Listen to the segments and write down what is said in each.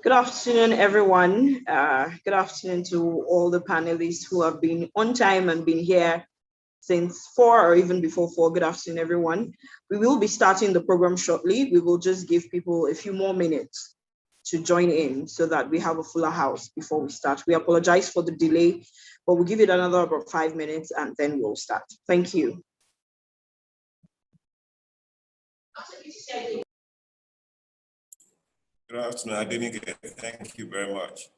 Good afternoon, everyone. Good afternoon to all the panelists who have been on time and been here since 4 or even before 4. Good afternoon, everyone. We will be starting the program shortly. We will just give people a few more minutes to join in so that we have a fuller house before we start. We apologize for the delay, but we'll give it another about 5 minutes and then we'll start. Thank you. Good afternoon, Adenike. Thank you very much.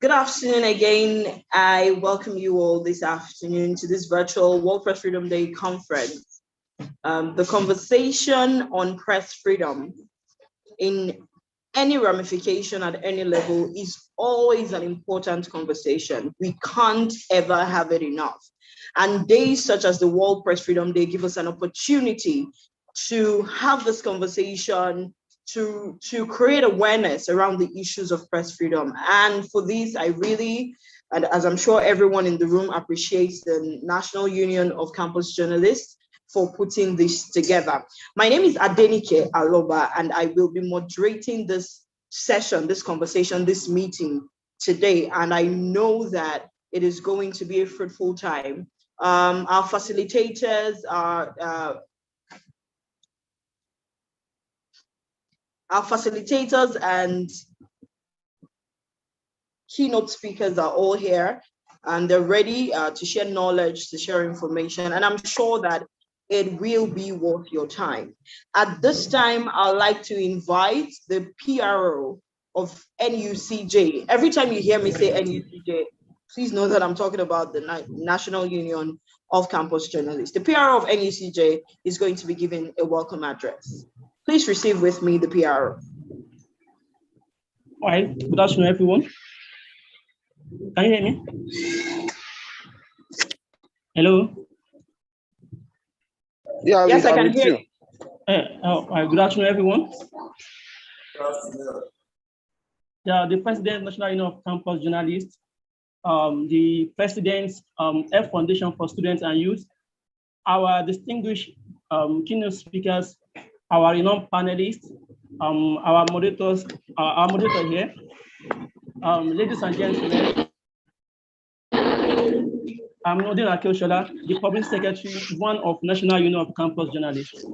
Good afternoon again. I welcome you all this afternoon to this virtual World Press Freedom Day conference. The conversation on press freedom in any ramification at any level is always an important conversation. We can't ever have it enough. And days such as the World Press Freedom Day give us an opportunity to have this conversation, to create awareness around the issues of press freedom. And for this, I really, and as I'm sure everyone in the room appreciates, the National Union of Campus Journalists for putting this together. My name is Adenike Aloba, and I will be moderating this session, this conversation, this meeting today. And I know that it is going to be a fruitful time. Our facilitators and keynote speakers are all here, and they're ready to share knowledge, to share information, and I'm sure that it will be worth your time. At this time, I'd like to invite the PRO of NUCJ. Every time you hear me say NUCJ, please know that I'm talking about the National Union of Campus Journalists. The PRO of NUCJ is going to be giving a welcome address. Please receive with me the PRO. All right, good afternoon, everyone. Can you hear me? Hello? Yeah, yes, I can hear you. All right, good afternoon, everyone. Yeah, the President, National Union of Campus Journalists, the President, F Foundation for Students and Youth, our distinguished keynote speakers, our renowned panelists, our moderators, our moderator here, ladies and gentlemen, I'm Nordin Akeoshola, the Public Secretary, one of National Union of Campus Journalists.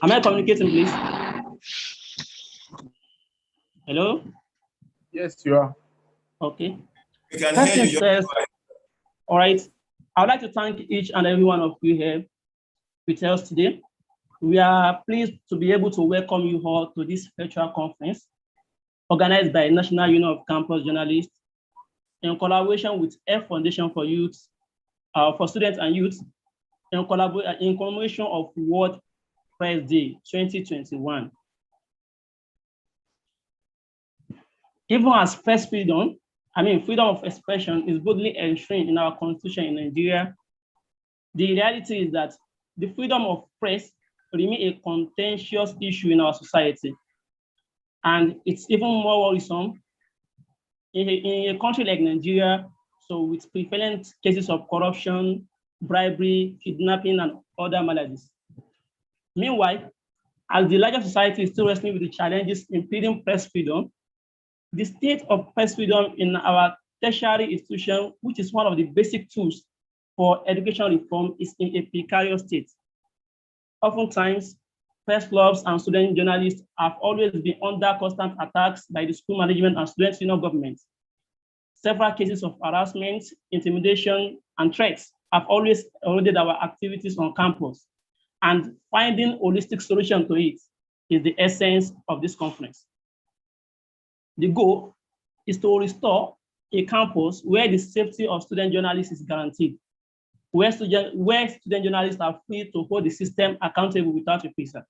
Am I communicating, please? Hello? Yes, you are. Okay. We can hear you. First, all right. I would like to thank each and every one of you here with us today. We are pleased to be able to welcome you all to this virtual conference organized by National Union of Campus Journalists in collaboration with F Foundation for Youth, for Students and Youth, in commemoration of World Press Day 2021. Even as press freedom, freedom of expression is boldly enshrined in our constitution in Nigeria, the reality is that the freedom of press remains a contentious issue in our society. And it's even more worrisome in a country like Nigeria, so with prevalent cases of corruption, bribery, kidnapping, and other maladies. Meanwhile, as the larger society is still wrestling with the challenges impeding press freedom, the state of press freedom in our tertiary institution, which is one of the basic tools for education reform, is in a precarious state. Oftentimes, press clubs and student journalists have always been under constant attacks by the school management and student union government. Several cases of harassment, intimidation, and threats have always eroded our activities on campus, and finding holistic solution to it is the essence of this conference. The goal is to restore a campus where the safety of student journalists is guaranteed, where student journalists are free to hold the system accountable without reprisal.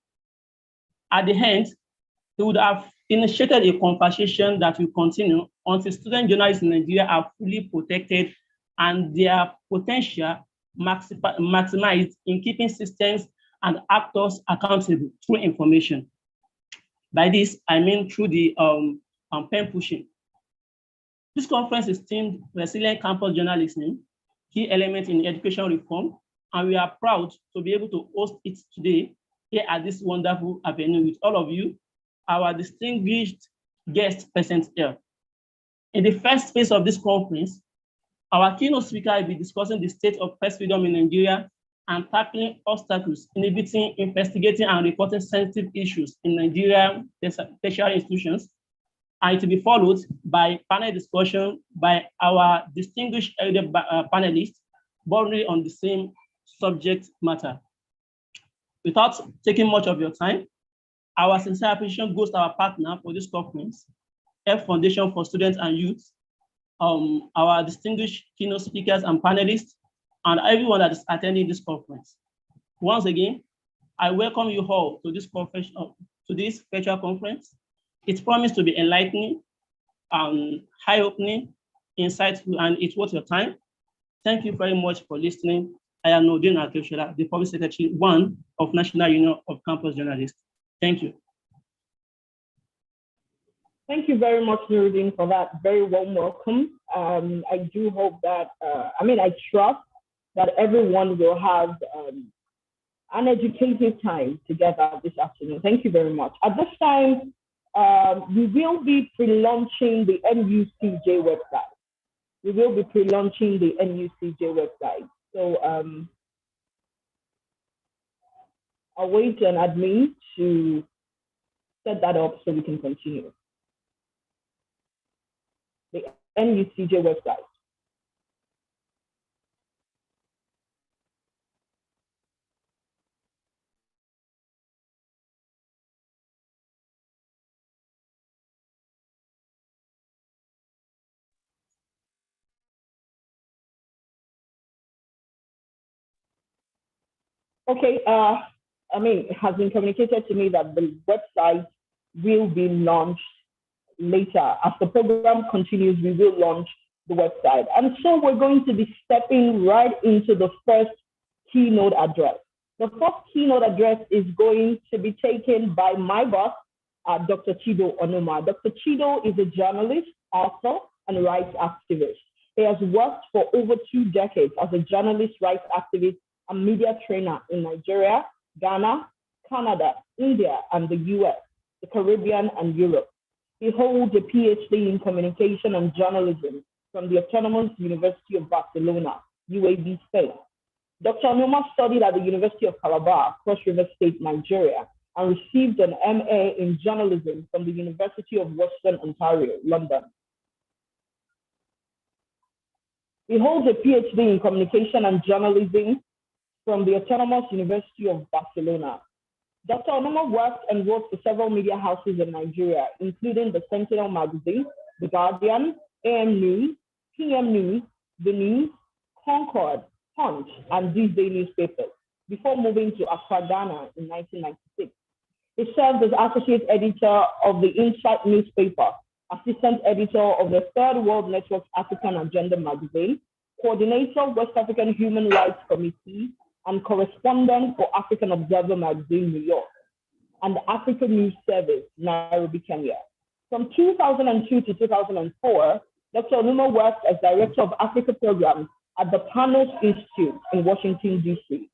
At the end, we would have initiated a conversation that will continue until student journalists in Nigeria are fully protected and their potential maximized in keeping systems and actors accountable through information. By this, I mean through the pen pushing. This conference is themed Resilient Campus Journalism, key element in education reform, and we are proud to be able to host it today here at this wonderful avenue with all of you, our distinguished guests present here. In the first phase of this conference, our keynote speaker will be discussing the state of press freedom in Nigeria and tackling obstacles inhibiting, investigating, and reporting sensitive issues in Nigerian tertiary institutions. And it will be followed by panel discussion by our distinguished panelists bordering on the same subject matter. Without taking much of your time, our sincere appreciation goes to our partner for this conference, F Foundation for Students and Youth, our distinguished keynote speakers and panelists, and everyone that is attending this conference. Once again, I welcome you all to this conference, to this virtual conference. It's promised to be enlightening, eye-opening, insightful, and it's worth your time. Thank you very much for listening. I am Nordin Akeoshola, the Public Secretary, one of National Union of Campus Journalists. Thank you. Thank you very much, Nordin, for that very warm welcome. I do hope that, I trust that everyone will have an educative time together this afternoon. Thank you very much. At this time, we will be pre-launching the NUCJ website. We will be pre-launching the NUCJ website. So I'll wait an admin to set that up so we can continue. The NUCJ website. Okay, it has been communicated to me that the website will be launched later. As the program continues, we will launch the website. And so we're going to be stepping right into the first keynote address. The first keynote address is going to be taken by my boss, Dr. Chido Onuma. Dr. Chido is a journalist, author, and rights activist. He has worked for over 2 decades as a journalist, rights activist, and media trainer in Nigeria, Ghana, Canada, India, and the US, the Caribbean, and Europe. He holds a PhD in communication and journalism from the Autonomous University of Barcelona, UAB, Spain. Dr. Onuma studied at the University of Calabar, Cross River State, Nigeria, and received an MA in journalism from the University of Western Ontario, London. He holds a PhD in communication and journalism from the Autonomous University of Barcelona. Dr. Onuma worked and wrote for several media houses in Nigeria, including the Sentinel Magazine, The Guardian, AM News, PM News, The News, Concord, Punch, and These Day newspapers, before moving to Accra, Ghana in 1996. He served as associate editor of the Insight newspaper, assistant editor of the Third World Network's African Agenda magazine, coordinator West African Human Rights Committee, and correspondent for African Observer magazine, New York, and the African News Service, Nairobi, Kenya. From 2002 to 2004, Dr. Onuma worked as Director of Africa Programs at the Panos Institute in Washington, D.C.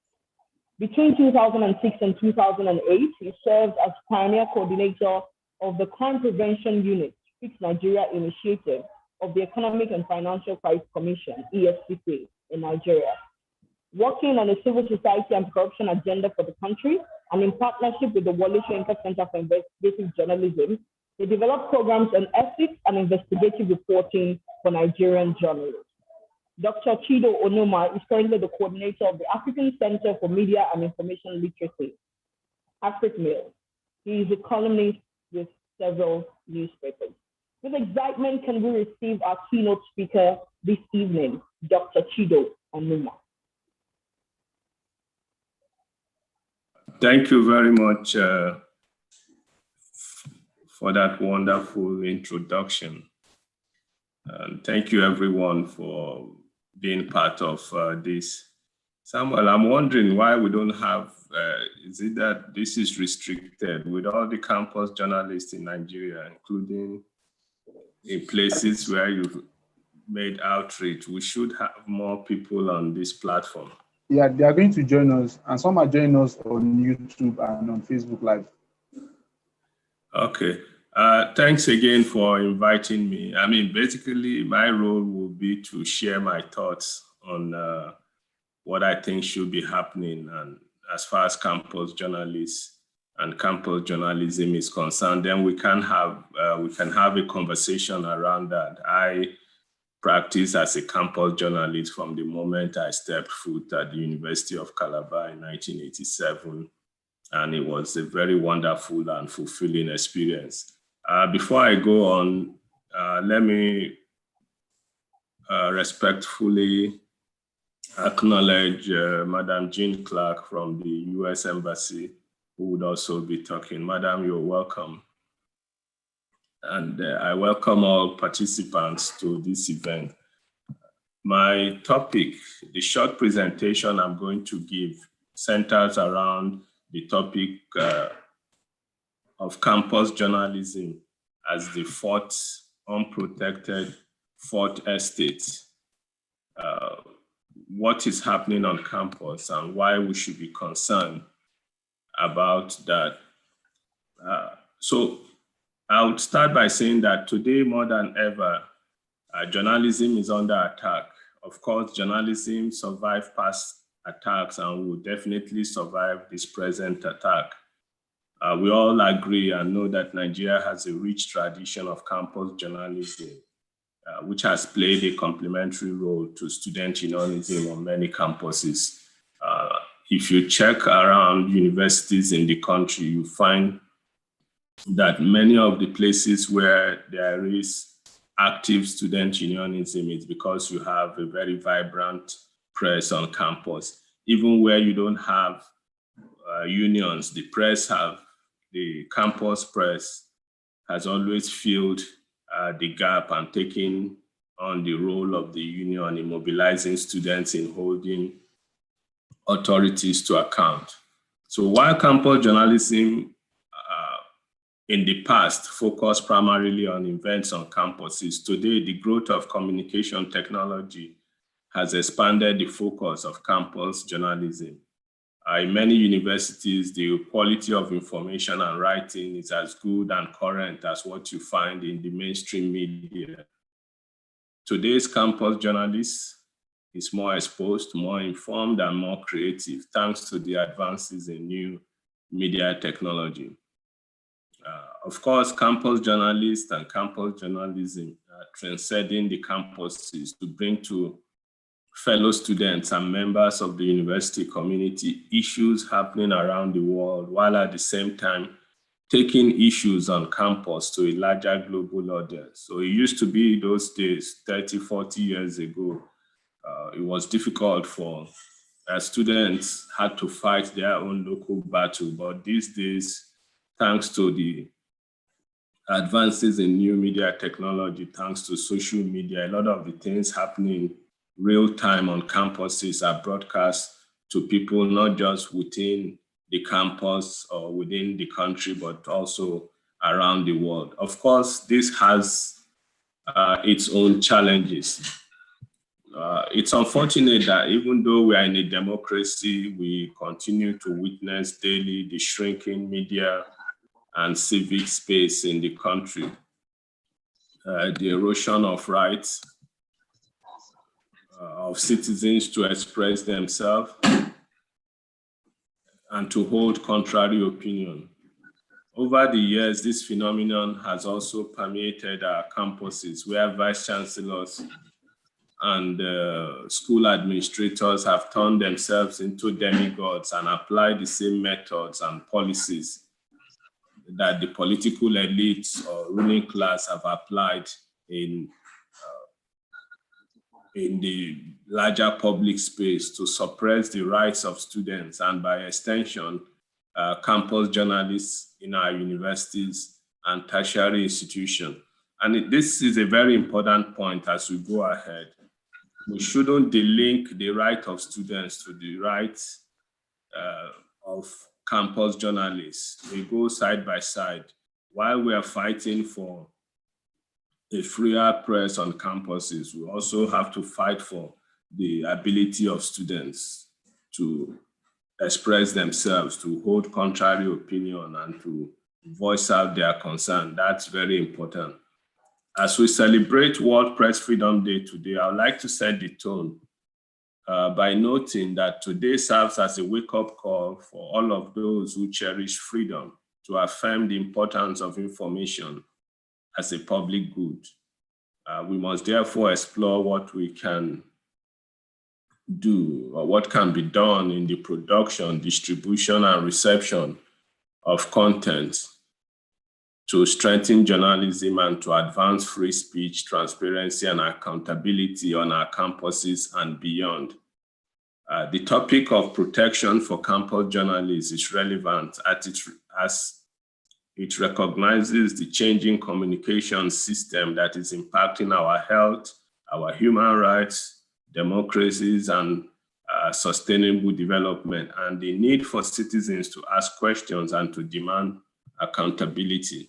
Between 2006 and 2008, he served as Pioneer Coordinator of the Crime Prevention Unit, Fix Nigeria Initiative of the Economic and Financial Crisis Commission, EFCC, in Nigeria. Working on a civil society and corruption agenda for the country, and in partnership with the Wole Soyinka Center for Investigative Journalism, they developed programs on ethics and investigative reporting for Nigerian journalists. Dr. Chido Onuma is currently the coordinator of the African Center for Media and Information Literacy, AfricMIL. He is a columnist with several newspapers. With excitement, can we receive our keynote speaker this evening, Dr. Chido Onuma. Thank you very much for that wonderful introduction. And thank you everyone for being part of this. Samuel, I'm wondering why we don't have, is it that this is restricted with all the campus journalists in Nigeria, including in places where you've made outreach? We should have more people on this platform. Yeah, they are going to join us, and some are joining us on YouTube and on Facebook Live. Okay. Thanks again for inviting me. I mean, basically, my role will be to share my thoughts on what I think should be happening, and as far as campus journalists and campus journalism is concerned, then we can have a conversation around that. I practiced as a campus journalist from the moment I stepped foot at the University of Calabar in 1987, and it was a very wonderful and fulfilling experience. Before I go on, let me respectfully acknowledge Madam Jean Clark from the US Embassy, who would also be talking. Madam, you're welcome. And I welcome all participants to this event. My topic, the short presentation I'm going to give, centers around the topic of campus journalism as the fourth unprotected fourth estate. what is happening on campus and why we should be concerned about that. So I would start by saying that today, more than ever, journalism is under attack. Of course, journalism survived past attacks and will definitely survive this present attack. We all agree and know that Nigeria has a rich tradition of campus journalism, which has played a complementary role to student journalism on many campuses. If you check around universities in the country, you find that many of the places where there is active student unionism is because you have a very vibrant press on campus. Even where you don't have unions, the campus press has always filled the gap and taken on the role of the union in mobilizing students in holding authorities to account. So while campus journalism in the past focused primarily on events on campuses, today the growth of communication technology has expanded the focus of campus journalism. In many universities, the quality of information and writing is as good and current as what you find in the mainstream media. Today's campus journalist is more exposed, more informed, and more creative, thanks to the advances in new media technology. Of course, campus journalists and campus journalism are transcending the campuses to bring to fellow students and members of the university community issues happening around the world, while at the same time taking issues on campus to a larger global audience. So it used to be those days, 30, 40 years ago, it was difficult for students had to fight their own local battle. But these days, thanks to the advances in new media technology, thanks to social media, a lot of the things happening real time on campuses are broadcast to people, not just within the campus or within the country, but also around the world. Of course, this has its own challenges. It's unfortunate that even though we are in a democracy, we continue to witness daily the shrinking media and civic space in the country, the erosion of rights of citizens to express themselves and to hold contrary opinion. Over the years, this phenomenon has also permeated our campuses, where vice chancellors and school administrators have turned themselves into demigods and applied the same methods and policies that the political elites or ruling class have applied in the larger public space to suppress the rights of students and, by extension, campus journalists in our universities and tertiary institutions. And this is a very important point as we go ahead. We shouldn't delink the right of students to the rights of campus journalists. They go side by side. While we are fighting for a freer press on campuses, we also have to fight for the ability of students to express themselves, to hold contrary opinion, and to voice out their concern. That's very important. As we celebrate World Press Freedom Day today, I would like to set the tone by noting that today serves as a wake-up call for all of those who cherish freedom to affirm the importance of information as a public good. We must therefore explore what we can do or what can be done in the production, distribution, and reception of content to strengthen journalism and to advance free speech, transparency, and accountability on our campuses and beyond. The topic of protection for campus journalists is relevant as it recognizes the changing communication system that is impacting our health, our human rights, democracies, and sustainable development, and the need for citizens to ask questions and to demand accountability.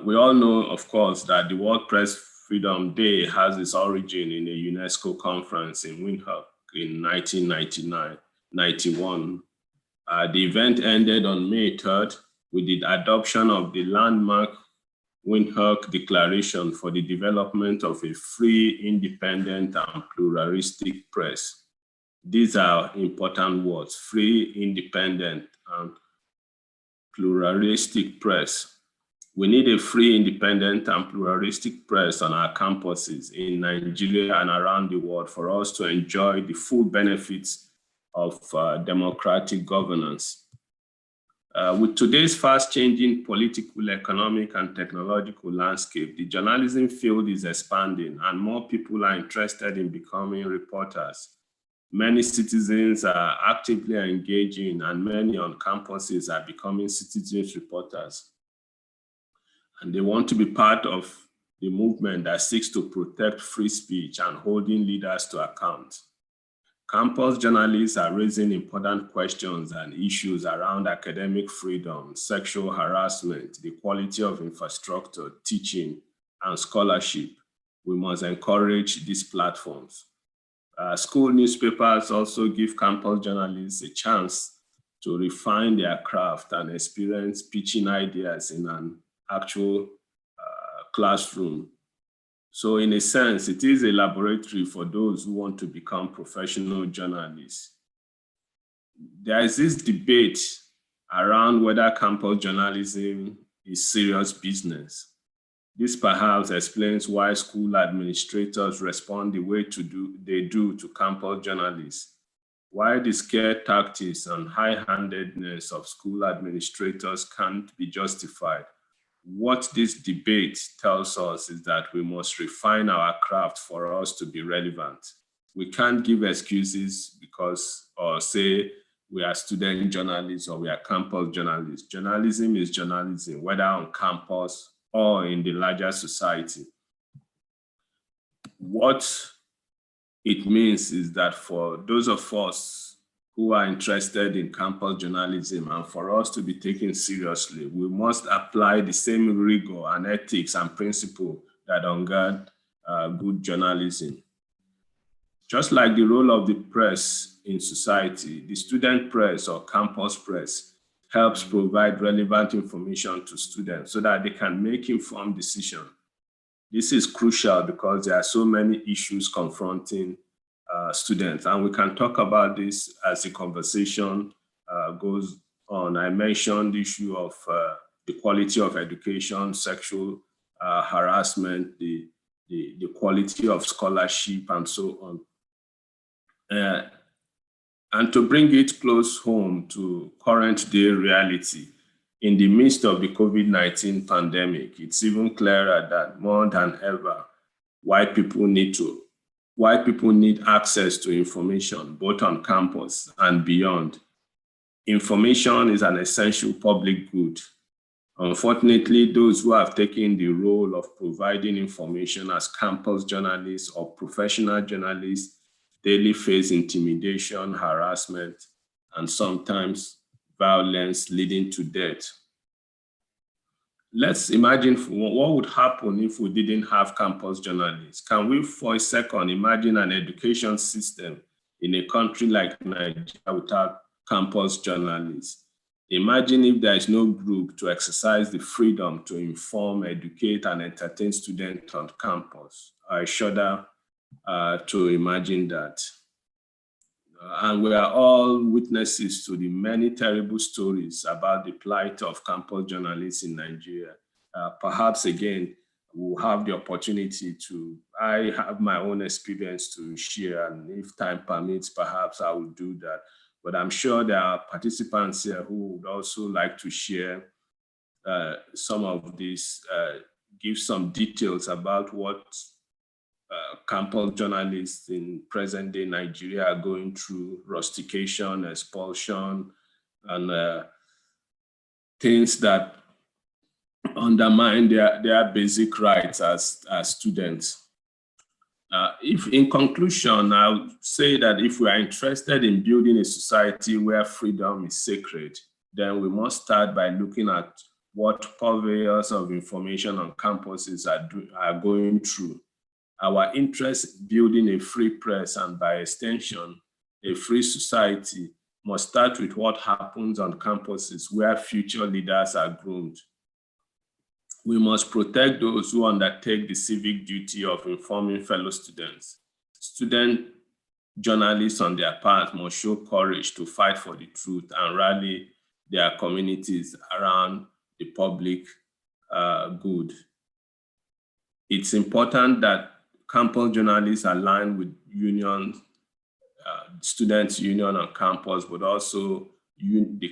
We all know, of course, that the World Press Freedom Day has its origin in a UNESCO conference in Windhoek in 1991. The event ended on May 3rd with the adoption of the landmark Windhoek Declaration for the Development of a Free, Independent, and Pluralistic Press. These are important words: free, independent, and pluralistic press. We need a free, independent, and pluralistic press on our campuses in Nigeria and around the world for us to enjoy the full benefits of democratic governance. With today's fast-changing political, economic, and technological landscape, the journalism field is expanding and more people are interested in becoming reporters. Many citizens are actively engaging and many on campuses are becoming citizens reporters. And they want to be part of the movement that seeks to protect free speech and holding leaders to account. Campus journalists are raising important questions and issues around academic freedom, sexual harassment, the quality of infrastructure, teaching, and scholarship. We must encourage these platforms. School newspapers also give campus journalists a chance to refine their craft and experience pitching ideas in an actual classroom. So in a sense, it is a laboratory for those who want to become professional journalists. There is this debate around whether campus journalism is serious business. This perhaps explains why school administrators respond the way they do to campus journalists, why the scare tactics and high-handedness of school administrators can't be justified. What this debate tells us is that we must refine our craft for us to be relevant. We can't give excuses or say we are student journalists or we are campus journalists. Journalism is journalism, whether on campus or in the larger society. What it means is that for those of us who are interested in campus journalism and for us to be taken seriously, we must apply the same rigor and ethics and principle that undergird good journalism. Just like the role of the press in society, the student press or campus press helps provide relevant information to students so that they can make informed decisions. This is crucial because there are so many issues confronting students, and we can talk about this as the conversation goes on. I mentioned the issue of the quality of education, sexual harassment, the quality of scholarship, and so on. And to bring it close home to current day reality, in the midst of the COVID-19 pandemic, it's even clearer that more than ever, white people need access to information, both on campus and beyond. Information is an essential public good. Unfortunately, those who have taken the role of providing information as campus journalists or professional journalists daily face intimidation, harassment, and sometimes violence leading to death. Let's imagine what would happen if we didn't have campus journalists. Can we, for a second, imagine an education system in a country like Nigeria without campus journalists? Imagine if there is no group to exercise the freedom to inform, educate, and entertain students on campus. I shudder to imagine that. And we are all witnesses to the many terrible stories about the plight of campus journalists in Nigeria. Perhaps again, we'll have the opportunity I have my own experience to share, and if time permits, perhaps I will do that. But I'm sure there are participants here who would also like to share some of this, give some details about what campus journalists in present-day Nigeria are going through: rustication, expulsion, and things that undermine their basic rights as students. If, in conclusion, I would say that if we are interested in building a society where freedom is sacred, then we must start by looking at what purveyors of information on campuses are going through. Our interest in building a free press and by extension, a free society must start with what happens on campuses where future leaders are groomed. We must protect those who undertake the civic duty of informing fellow students. Student journalists on their part must show courage to fight for the truth and rally their communities around the public good. It's important that campus journalists align with unions, students' union on campus, but also the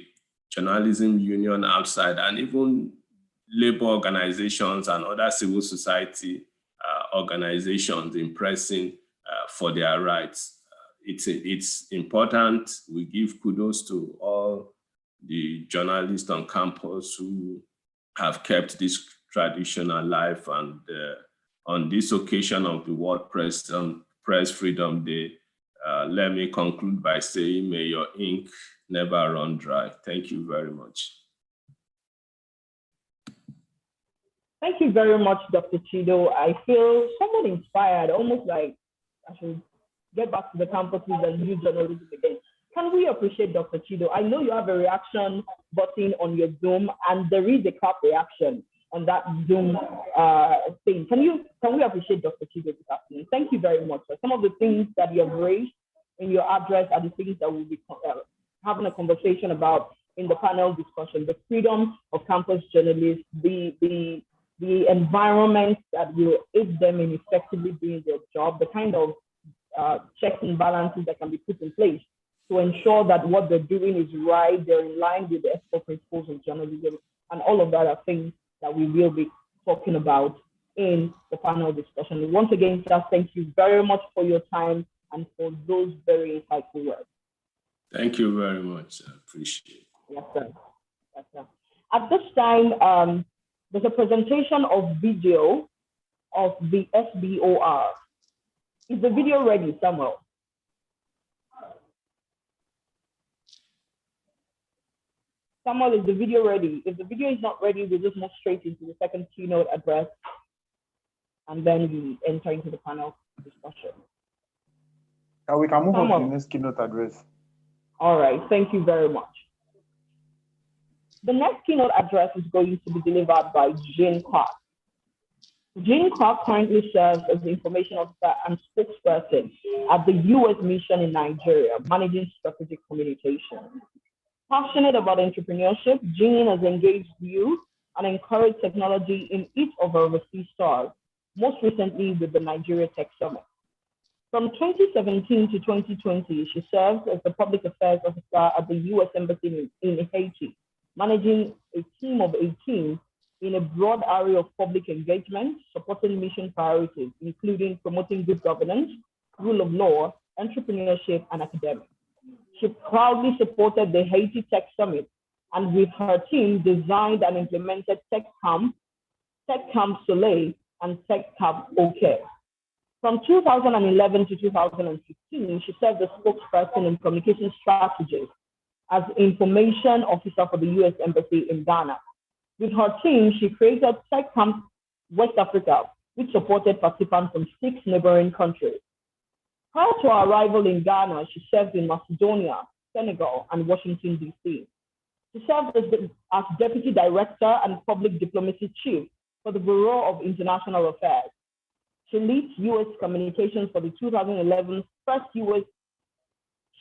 journalism union outside, and even labor organizations and other civil society organizations in pressing for their rights. It's important. We give kudos to all the journalists on campus who have kept this tradition alive. And on this occasion of the World Press Freedom Day, let me conclude by saying, may your ink never run dry. Thank you very much. Thank you very much, Dr. Chido. I feel somewhat inspired, almost like I should get back to the campuses and do journalism again. Can we appreciate Dr. Chido? I know you have a reaction button on your Zoom, and there is a clap reaction on that Zoom thing. Can we appreciate Dr. Chido this afternoon? Thank you very much. Some of the things that you have raised in your address are the things that we'll be having a conversation about in the panel discussion: the freedom of campus journalists, the environment that will aid them in effectively doing their job, the kind of checks and balances that can be put in place to ensure that what they're doing is right, they're in line with the ethical principles of journalism, and all of that are things that we will be talking about in the panel discussion. Once again, just thank you very much for your time and for those very insightful words. Thank you very much. I appreciate it. Yes, sir. Yes, sir. At this time, there's a presentation of video of the SBOR. Is the video ready, Samuel? Samuel, is the video ready? If the video is not ready, we'll just move straight into the second keynote address, and then we enter into the panel discussion. We can move on to the next keynote address. All right, thank you very much. The next keynote address is going to be delivered by Jean Clark. Jean Clark currently serves as the information officer and spokesperson at the U.S. Mission in Nigeria, managing strategic communication. Passionate about entrepreneurship, Jean has engaged youth and encouraged technology in each of her overseas stores, most recently with the Nigeria Tech Summit. From 2017 to 2020, she served as the public affairs officer at the U.S. Embassy in Haiti, managing a team of 18 in a broad area of public engagement, supporting mission priorities, including promoting good governance, rule of law, entrepreneurship, and academics. She proudly supported the Haiti Tech Summit, and with her team designed and implemented Tech Camp Soleil, and Tech Camp OK. From 2011 to 2015, she served as spokesperson and communication strategist as information officer for the U.S. Embassy in Ghana. With her team, she created Tech Camp West Africa, which supported participants from 6 neighboring countries. Prior to her arrival in Ghana, she served in Macedonia, Senegal, and Washington, D.C. She served as Deputy Director and Public Diplomacy Chief for the Bureau of International Affairs. She leads U.S. communications for the 2011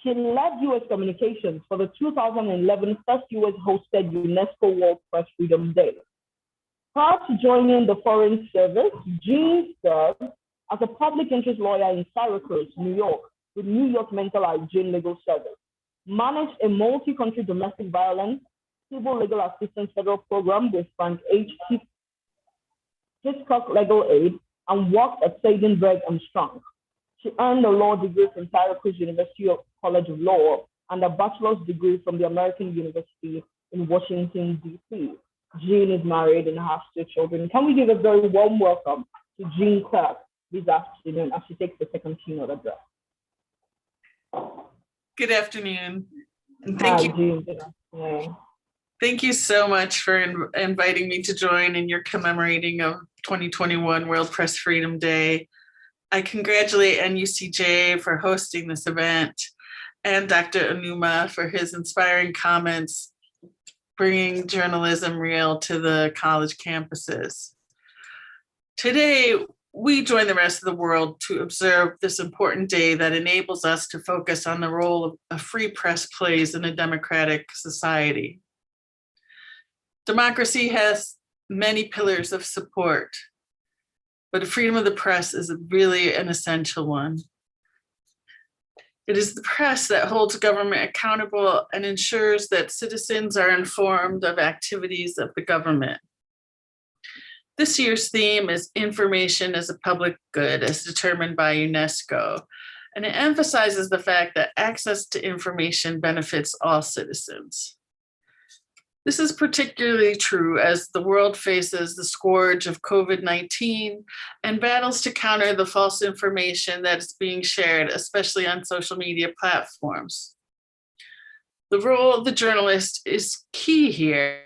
She led U.S. communications for the 2011 first U.S. hosted UNESCO World Press Freedom Day. Prior to joining the Foreign Service, Jean served as a public interest lawyer in Syracuse, New York, with New York Mental Hygiene Legal Service, managed a multi-country domestic violence civil legal assistance federal program with Frank H. Hitchcock Legal Aid, and worked at Seidenberg and Strong. She earned a law degree from Syracuse University College of Law and a bachelor's degree from the American University in Washington, D.C. Jean is married and has 2 children. Can we give a very warm welcome to Jean Clark this afternoon as she takes the second keynote address? Good afternoon. And thank you. Jean. Thank you so much for inviting me to join in your commemorating of 2021 World Press Freedom Day. I congratulate NUCJ for hosting this event and Dr. Onuma for his inspiring comments, bringing journalism real to the college campuses. Today, we join the rest of the world to observe this important day that enables us to focus on the role a free press plays in a democratic society. Democracy has many pillars of support, but freedom of the press is really an essential one. It is the press that holds government accountable and ensures that citizens are informed of activities of the government. This year's theme is information as a public good as determined by UNESCO, and it emphasizes the fact that access to information benefits all citizens. This is particularly true as the world faces the scourge of COVID-19 and battles to counter the false information that is being shared, especially on social media platforms. The role of the journalist is key here,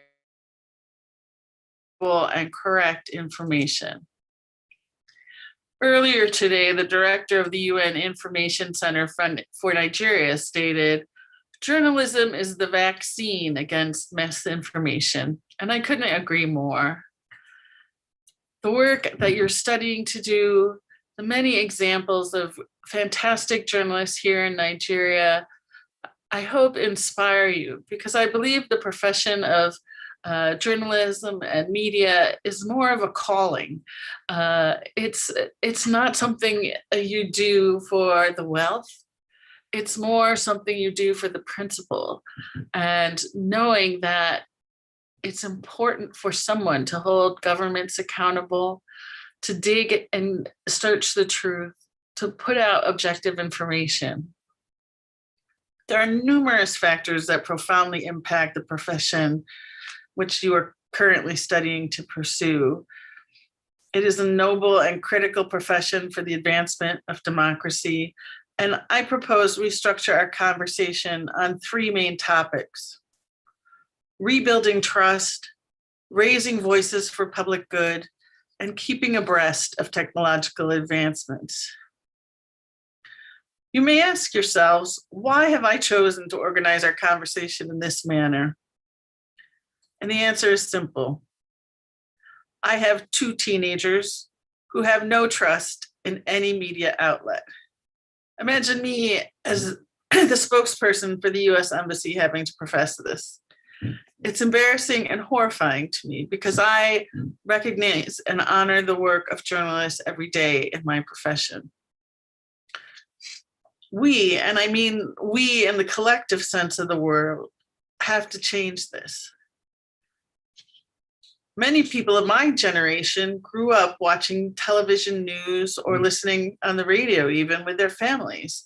and correct information. Earlier today, the director of the UN Information Center for Nigeria stated, "Journalism is the vaccine against misinformation," and I couldn't agree more. The work that you're studying to do, the many examples of fantastic journalists here in Nigeria, I hope inspire you, because I believe the profession of journalism and media is more of a calling. It's not something you do for the wealth. It's more something you do for the principle, and knowing that it's important for someone to hold governments accountable, to dig and search the truth, to put out objective information. There are numerous factors that profoundly impact the profession which you are currently studying to pursue. It is a noble and critical profession for the advancement of democracy. And I propose we structure our conversation on three main topics: rebuilding trust, raising voices for public good, and keeping abreast of technological advancements. You may ask yourselves, why have I chosen to organize our conversation in this manner? And the answer is simple. I have two teenagers who have no trust in any media outlet. Imagine me as the spokesperson for the US Embassy having to profess this. It's embarrassing and horrifying to me because I recognize and honor the work of journalists every day in my profession. We, and I mean we in the collective sense of the word, have to change this. Many people of my generation grew up watching television news or listening on the radio even with their families.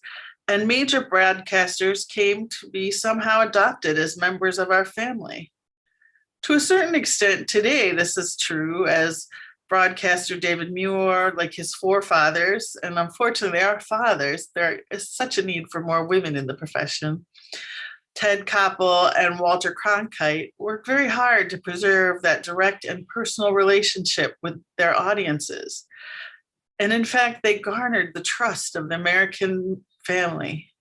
And major broadcasters came to be somehow adopted as members of our family. To a certain extent today, this is true, as broadcaster David Muir, like his forefathers, and unfortunately our fathers, there is such a need for more women in the profession. Ted Koppel and Walter Cronkite worked very hard to preserve that direct and personal relationship with their audiences. And in fact, they garnered the trust of the American family.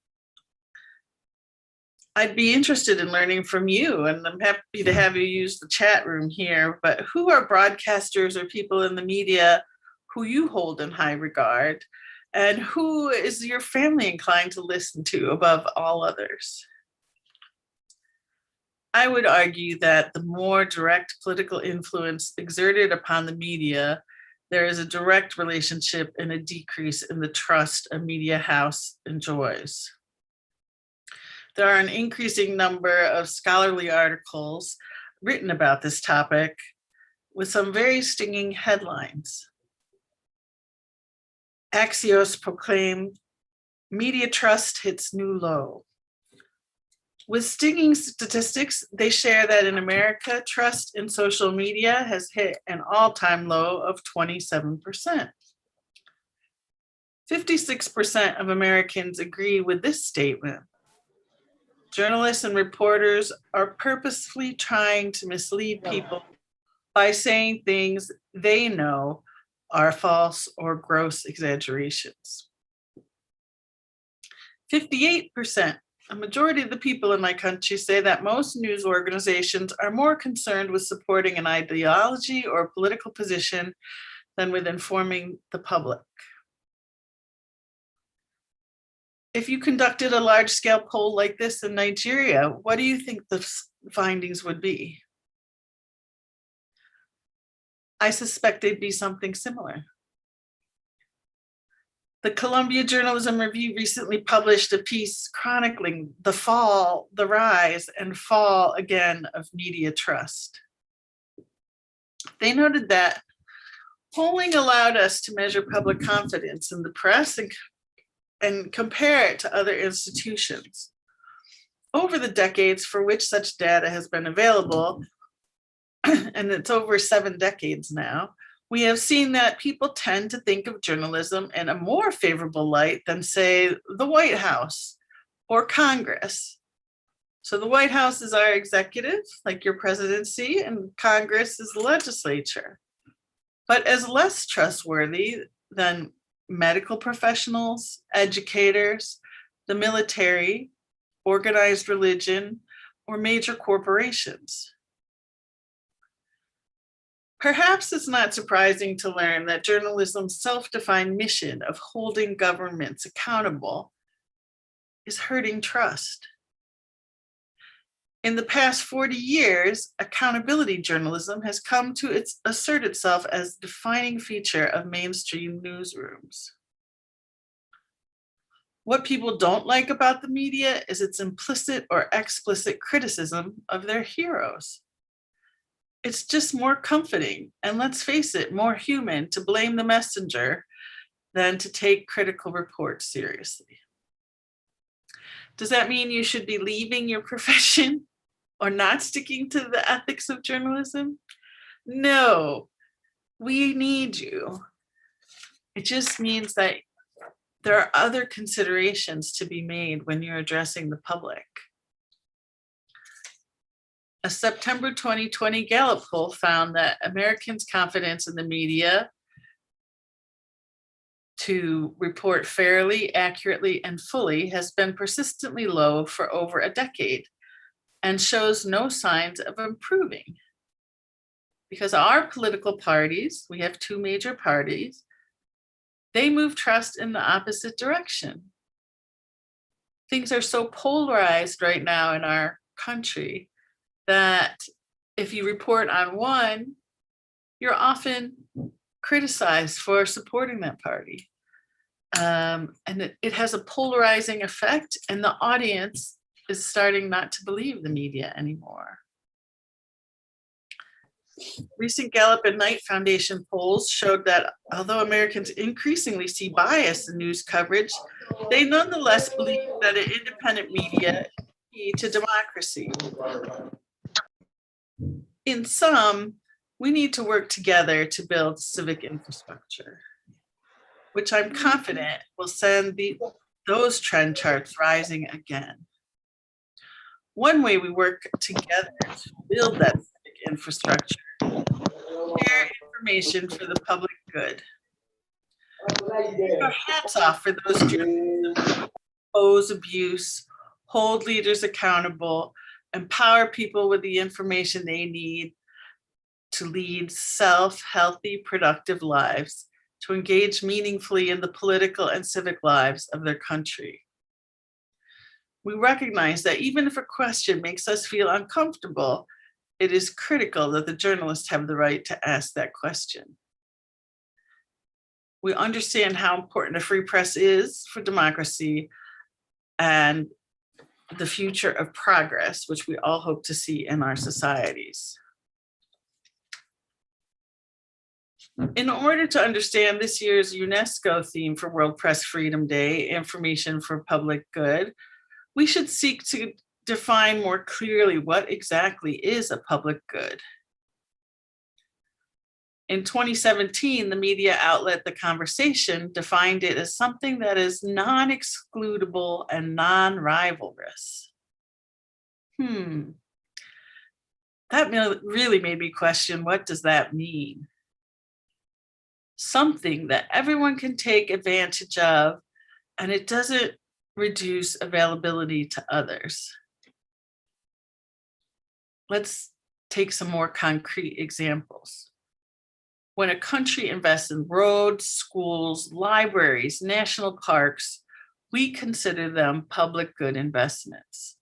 I'd be interested in learning from you, and I'm happy to have you use the chat room here, but who are broadcasters or people in the media who you hold in high regard? And who is your family inclined to listen to above all others? I would argue that the more direct political influence exerted upon the media, there is a direct relationship and a decrease in the trust a media house enjoys. There are an increasing number of scholarly articles written about this topic with some very stinging headlines. Axios proclaimed, "Media trust hits new low." With stinging statistics, they share that in America, trust in social media has hit an all-time low of 27%. 56% of Americans agree with this statement. Journalists and reporters are purposefully trying to mislead people by saying things they know are false or gross exaggerations. 58%, a majority of the people in my country, say that most news organizations are more concerned with supporting an ideology or political position than with informing the public. If you conducted a large-scale poll like this in Nigeria, what do you think the findings would be? I suspect they'd be something similar. The Columbia Journalism Review recently published a piece chronicling the rise and fall again of media trust. They noted that polling allowed us to measure public confidence in the press and compare it to other institutions. Over the decades for which such data has been available, and it's over 7 decades now, we have seen that people tend to think of journalism in a more favorable light than, say, the White House or Congress. So the White House is our executive, like your presidency, and Congress is the legislature, but as less trustworthy than medical professionals, educators, the military, organized religion, or major corporations. Perhaps it's not surprising to learn that journalism's self-defined mission of holding governments accountable is hurting trust. In the past 40 years, accountability journalism has come to assert itself as a defining feature of mainstream newsrooms. What people don't like about the media is its implicit or explicit criticism of their heroes. It's just more comforting, and let's face it, more human to blame the messenger than to take critical reports seriously. Does that mean you should be leaving your profession or not sticking to the ethics of journalism? No, we need you. It just means that there are other considerations to be made when you're addressing the public. A September 2020 Gallup poll found that Americans' confidence in the media to report fairly, accurately, and fully has been persistently low for over a decade and shows no signs of improving. Because our political parties, we have 2 major parties, they move trust in the opposite direction. Things are so polarized right now in our country that if you report on one, you're often criticized for supporting that party. And it has a polarizing effect, and the audience is starting not to believe the media anymore. Recent Gallup and Knight Foundation polls showed that although Americans increasingly see bias in news coverage, they nonetheless believe that an independent media is key to democracy. In sum, we need to work together to build civic infrastructure, which I'm confident will send those trend charts rising again. One way we work together to build that civic infrastructure, share information for the public good. Our hats off for those journalists who oppose abuse, hold leaders accountable, empower people with the information they need to lead healthy, productive lives, to engage meaningfully in the political and civic lives of their country. We recognize that even if a question makes us feel uncomfortable, it is critical that the journalists have the right to ask that question. We understand how important a free press is for democracy and the future of progress, which we all hope to see in our societies. In order to understand this year's UNESCO theme for World Press Freedom Day, Information for Public Good, we should seek to define more clearly what exactly is a public good. In 2017, the media outlet The Conversation defined it as something that is non-excludable and non-rivalrous. That really made me question, what does that mean? Something that everyone can take advantage of, and it doesn't reduce availability to others. Let's take some more concrete examples. When a country invests in roads, schools, libraries, national parks, we consider them public good investments.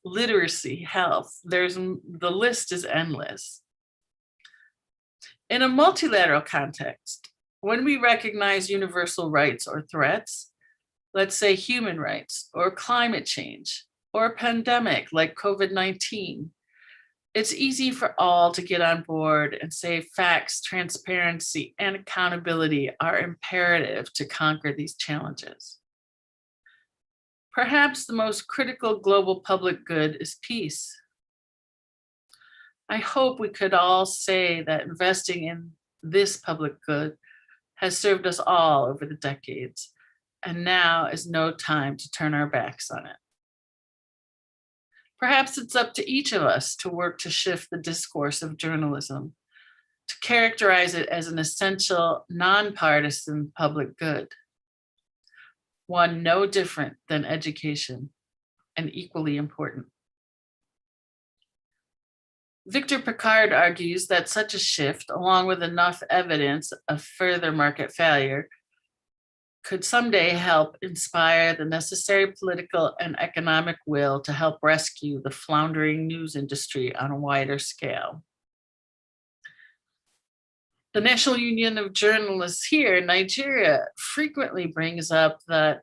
Literacy, health, the list is endless. In a multilateral context, when we recognize universal rights or threats, let's say human rights or climate change or a pandemic like COVID-19, it's easy for all to get on board and say facts, transparency, and accountability are imperative to conquer these challenges. Perhaps the most critical global public good is peace. I hope we could all say that investing in this public good has served us all over the decades, and now is no time to turn our backs on it. Perhaps it's up to each of us to work to shift the discourse of journalism, to characterize it as an essential, nonpartisan public good, one no different than education and equally important. Victor Pickard argues that such a shift, along with enough evidence of further market failure, could someday help inspire the necessary political and economic will to help rescue the floundering news industry on a wider scale. The National Union of Journalists here in Nigeria frequently brings up that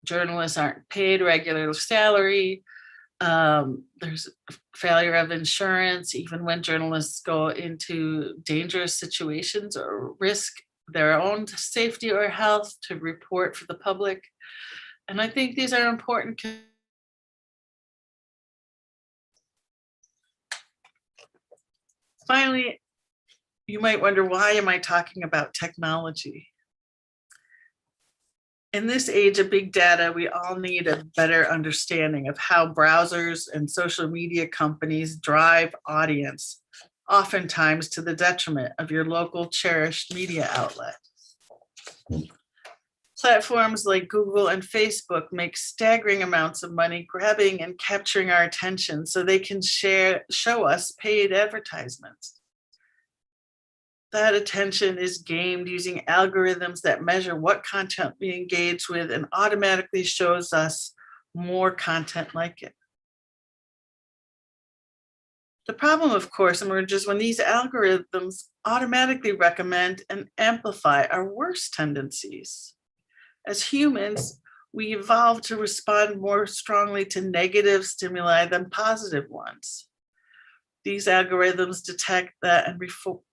journalists aren't paid regular salary. There's a failure of insurance, even when journalists go into dangerous situations or risk their own safety or health to report for the public. And I think these are important. Finally, you might wonder, why am I talking about technology? In this age of big data, we all need a better understanding of how browsers and social media companies drive audience, oftentimes to the detriment of your local cherished media outlet. Platforms like Google and Facebook make staggering amounts of money grabbing and capturing our attention so they can show us paid advertisements. That attention is gamed using algorithms that measure what content we engage with and automatically shows us more content like it. The problem, of course, emerges when these algorithms automatically recommend and amplify our worst tendencies. As humans, we evolved to respond more strongly to negative stimuli than positive ones. These algorithms detect that and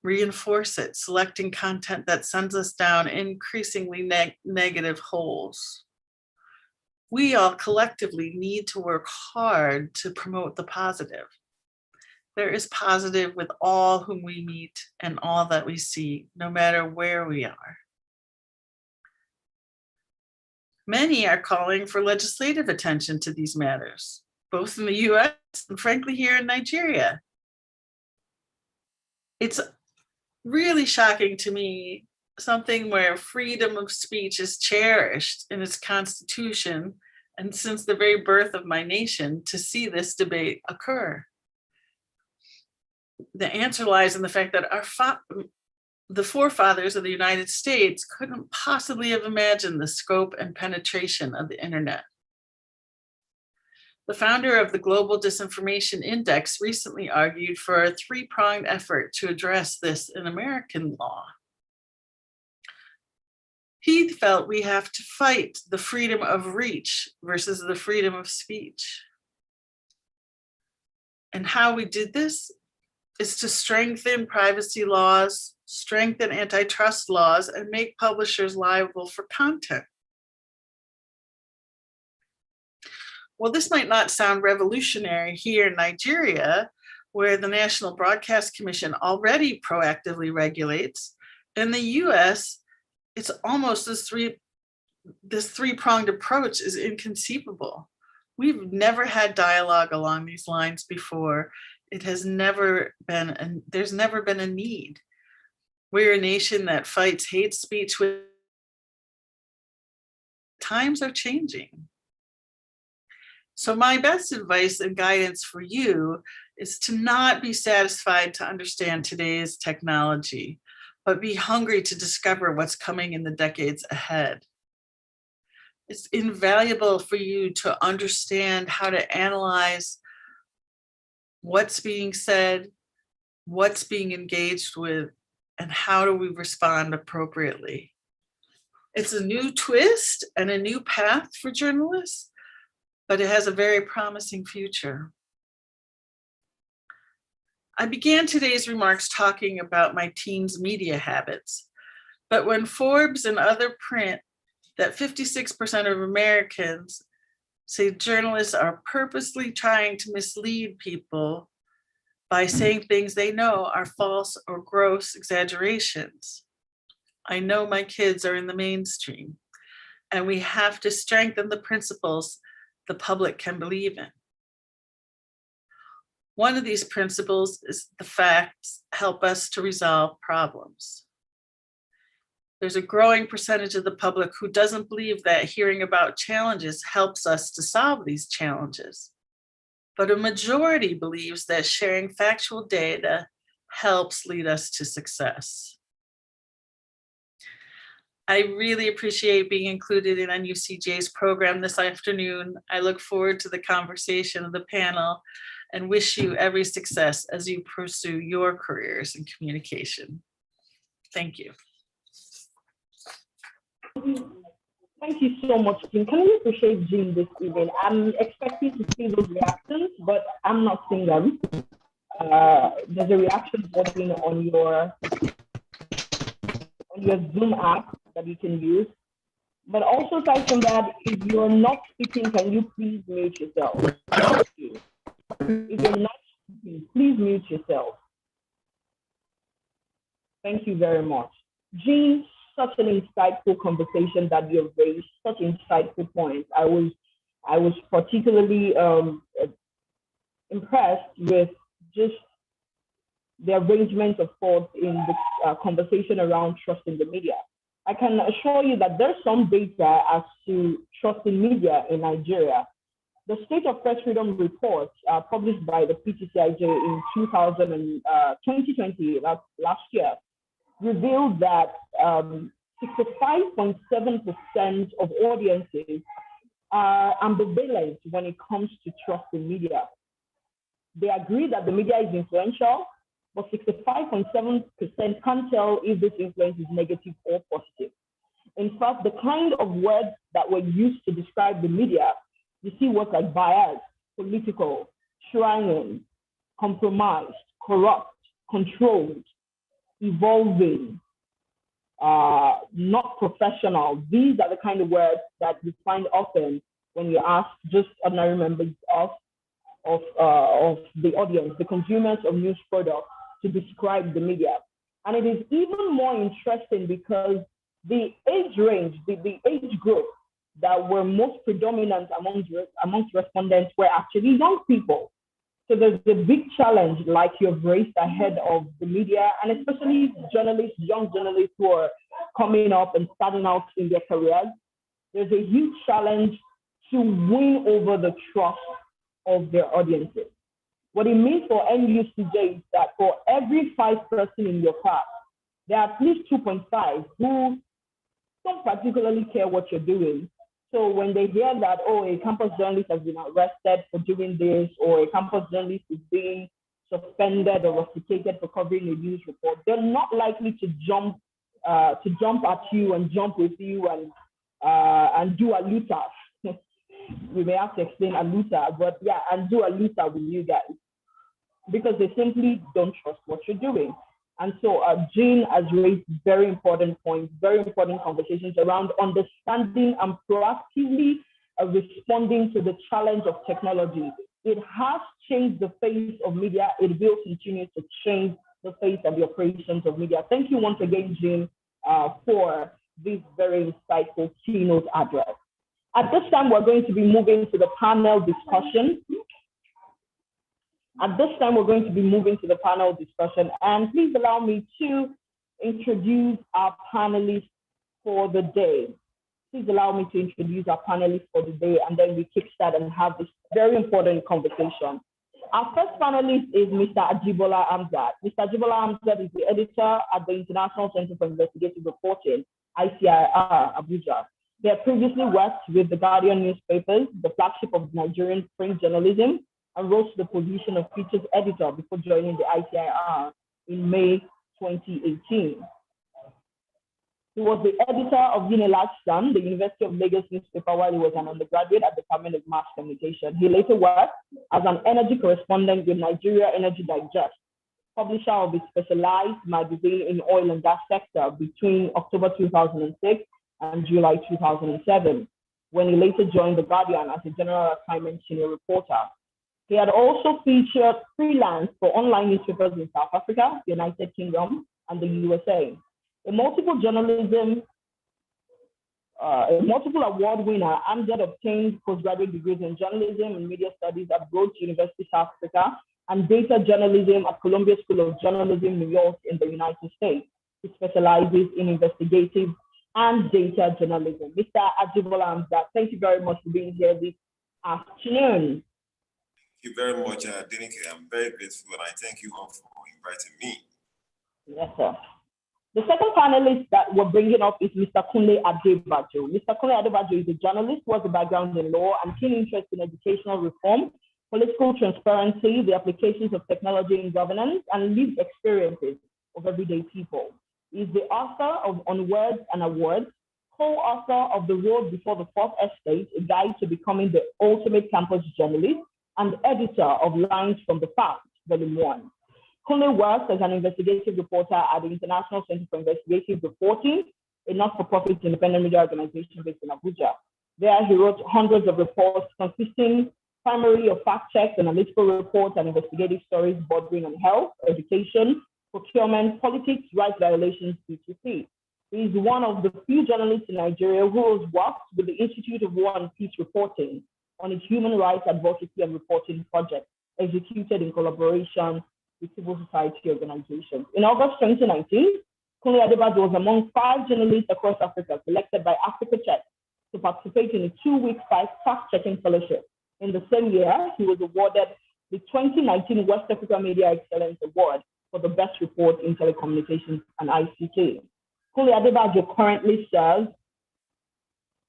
reinforce it, selecting content that sends us down increasingly negative holes. We all collectively need to work hard to promote the positive. There is positive with all whom we meet and all that we see, no matter where we are. Many are calling for legislative attention to these matters, both in the US and frankly here in Nigeria. It's really shocking to me, something where freedom of speech is cherished in its constitution and since the very birth of my nation, to see this debate occur. The answer lies in the fact that the forefathers of the United States couldn't possibly have imagined the scope and penetration of the internet. The founder of the Global Disinformation Index recently argued for a three-pronged effort to address this in American law. He felt we have to fight the freedom of reach versus the freedom of speech. And how we did this is to strengthen privacy laws, strengthen antitrust laws, and make publishers liable for content. Well, this might not sound revolutionary here in Nigeria, where the National Broadcast Commission already proactively regulates. In the US, it's almost this three-pronged approach is inconceivable. We've never had dialogue along these lines before. It has never been, and there's never been a need. We're a nation that fights hate speech with. Times are changing. So my best advice and guidance for you is to not be satisfied to understand today's technology, but be hungry to discover what's coming in the decades ahead. It's invaluable for you to understand how to analyze what's being said, what's being engaged with, and how do we respond appropriately. It's a new twist and a new path for journalists, but it has a very promising future. I began today's remarks talking about my teens' media habits, but when Forbes and other print that 56% of Americans say journalists are purposely trying to mislead people by saying things they know are false or gross exaggerations. I know my kids are in the mainstream, and we have to strengthen the principles the public can believe in. One of these principles is the facts help us to resolve problems. There's a growing percentage of the public who doesn't believe that hearing about challenges helps us to solve these challenges. But a majority believes that sharing factual data helps lead us to success. I really appreciate being included in NUCJ's program this afternoon. I look forward to the conversation of the panel and wish you every success as you pursue your careers in communication. Thank you. Thank you so much, Jean. Can we appreciate Jean this evening? I'm expecting to see those reactions, but I'm not seeing them. There's a reaction button on your Zoom app that you can use. But also, aside from that, if you're not speaking, can you please mute yourself? Thank you. If you're not speaking, please mute yourself. Thank you very much. Jean, such an insightful conversation that you've raised, such insightful points. I was particularly impressed with just the arrangement of thoughts in the conversation around trust in the media. I can assure you that there's some data as to trust in media in Nigeria. The State of Press Freedom report published by the PTCIJ in 2020, last year, revealed that 65.7% of audiences are ambivalent when it comes to trust in media. They agree that the media is influential, but 65.7% can't tell if this influence is negative or positive. In fact, the kind of words that were used to describe the media, you see words like biased, political, shrinking, compromised, corrupt, controlled, evolving, not professional. These are the kind of words that you find often when you ask just ordinary members of the audience, the consumers of news products, to describe the media. And it is even more interesting because the age range, the age group that were most predominant amongst respondents were actually young people. So there's a big challenge, like you've raised ahead of the media, and especially journalists, young journalists who are coming up and starting out in their careers. There's a huge challenge to win over the trust of their audiences. What it means for NUCJ is that for every 5 person in your class, there are at least 2.5 who don't particularly care what you're doing. So when they hear that, oh, a campus journalist has been arrested for doing this, or a campus journalist is being suspended or rusticated for covering a news report, they're not likely to jump at you and jump with you and do a luta. We may have to explain a luta, but yeah, and do a luta with you guys, because they simply don't trust what you're doing. And so Jean has raised very important points, very important conversations around understanding and proactively responding to the challenge of technology. It has changed the face of media. It will continue to change the face of the operations of media. Thank you once again, Jean, for this very insightful keynote address. At this time, we're going to be moving to the panel discussion. And please allow me to introduce our panelists for the day. And then we kickstart and have this very important conversation. Our first panelist is Mr. Ajibola Amzad. Mr. Ajibola Amzad is the editor at the International Center for Investigative Reporting, ICIR, Abuja. They have previously worked with the Guardian newspapers, the flagship of Nigerian print journalism, and rose to the position of features editor before joining the ICIR in May 2018. He was the editor of Unilag Sun, the University of Lagos newspaper, while he was an undergraduate at the Department of Mass Communication. He later worked as an energy correspondent with Nigeria Energy Digest, publisher of a specialized magazine in oil and gas sector between October 2006 and July 2007, when he later joined The Guardian as a general assignment senior reporter. He had also featured freelance for online newspapers in South Africa, the United Kingdom, and the USA. A multiple award winner, Amjad obtained postgraduate degrees in journalism and media studies at Broad University, South Africa, and data journalism at Columbia School of Journalism, New York, in the United States. He specializes in investigative and data journalism. Mr. Ajibola Amzad, thank you very much for being here this afternoon. Thank you very much, Denike. I'm very grateful, and I thank you all for inviting me. Yes, sir. The second panelist that we're bringing up is Mr. Kunle Adebajo. Mr. Kunle Adebajo is a journalist who has a background in law and keen interest in educational reform, political transparency, the applications of technology in governance, and lived experiences of everyday people. He is the author of On Words and Awards, co-author of The Road Before the Fourth Estate, a guide to becoming the ultimate campus journalist, and editor of Lines from the Past, Volume 1. Kunle works as an investigative reporter at the International Center for Investigative Reporting, a not-for-profit independent media organization based in Abuja. There, he wrote hundreds of reports consisting primarily of fact checks, analytical reports, and investigative stories bordering on health, education, procurement, politics, rights violations, etc. He is one of the few journalists in Nigeria who has worked with the Institute of War and Peace Reporting on its human rights advocacy and reporting project, executed in collaboration with civil society organizations. In August 2019, Kunle Adebajo was among 5 journalists across Africa selected by Africa Check to participate in a 2-week fact-checking fellowship. In the same year, he was awarded the 2019 West Africa Media Excellence Award for the best report in telecommunications and ICT. Kunle Adebajo currently serves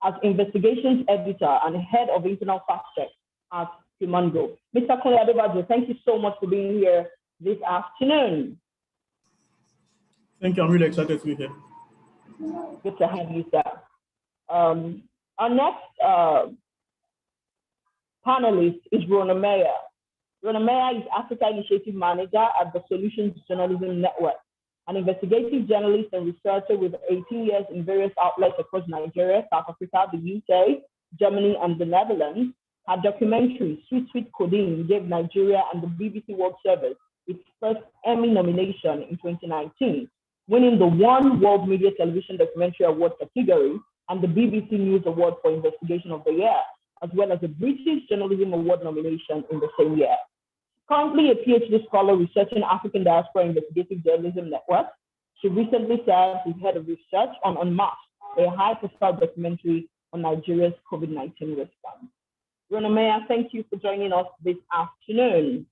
as investigations editor and head of internal fact check at Humango. Mr. Kunle Adebajo, thank you so much for being here this afternoon. Thank you. I'm really excited to be here. Good to have you, sir. Our next panelist is Rona Meyer. Rona Meyer is Africa Initiative Manager at the Solutions Journalism Network, an investigative journalist and researcher with 18 years in various outlets across Nigeria, South Africa, the UK, Germany, and the Netherlands. Her documentary, Sweet Sweet Codeine, gave Nigeria and the BBC World Service its first Emmy nomination in 2019, winning the One World Media Television Documentary Award category and the BBC News Award for Investigation of the Year, as well as a British Journalism Award nomination in the same year. Currently a PhD scholar researching African Diaspora Investigative Journalism Network, she recently served as head of research on Unmasked, a high-profile documentary on Nigeria's COVID-19 response. Rona Meyer, thank you for joining us this afternoon.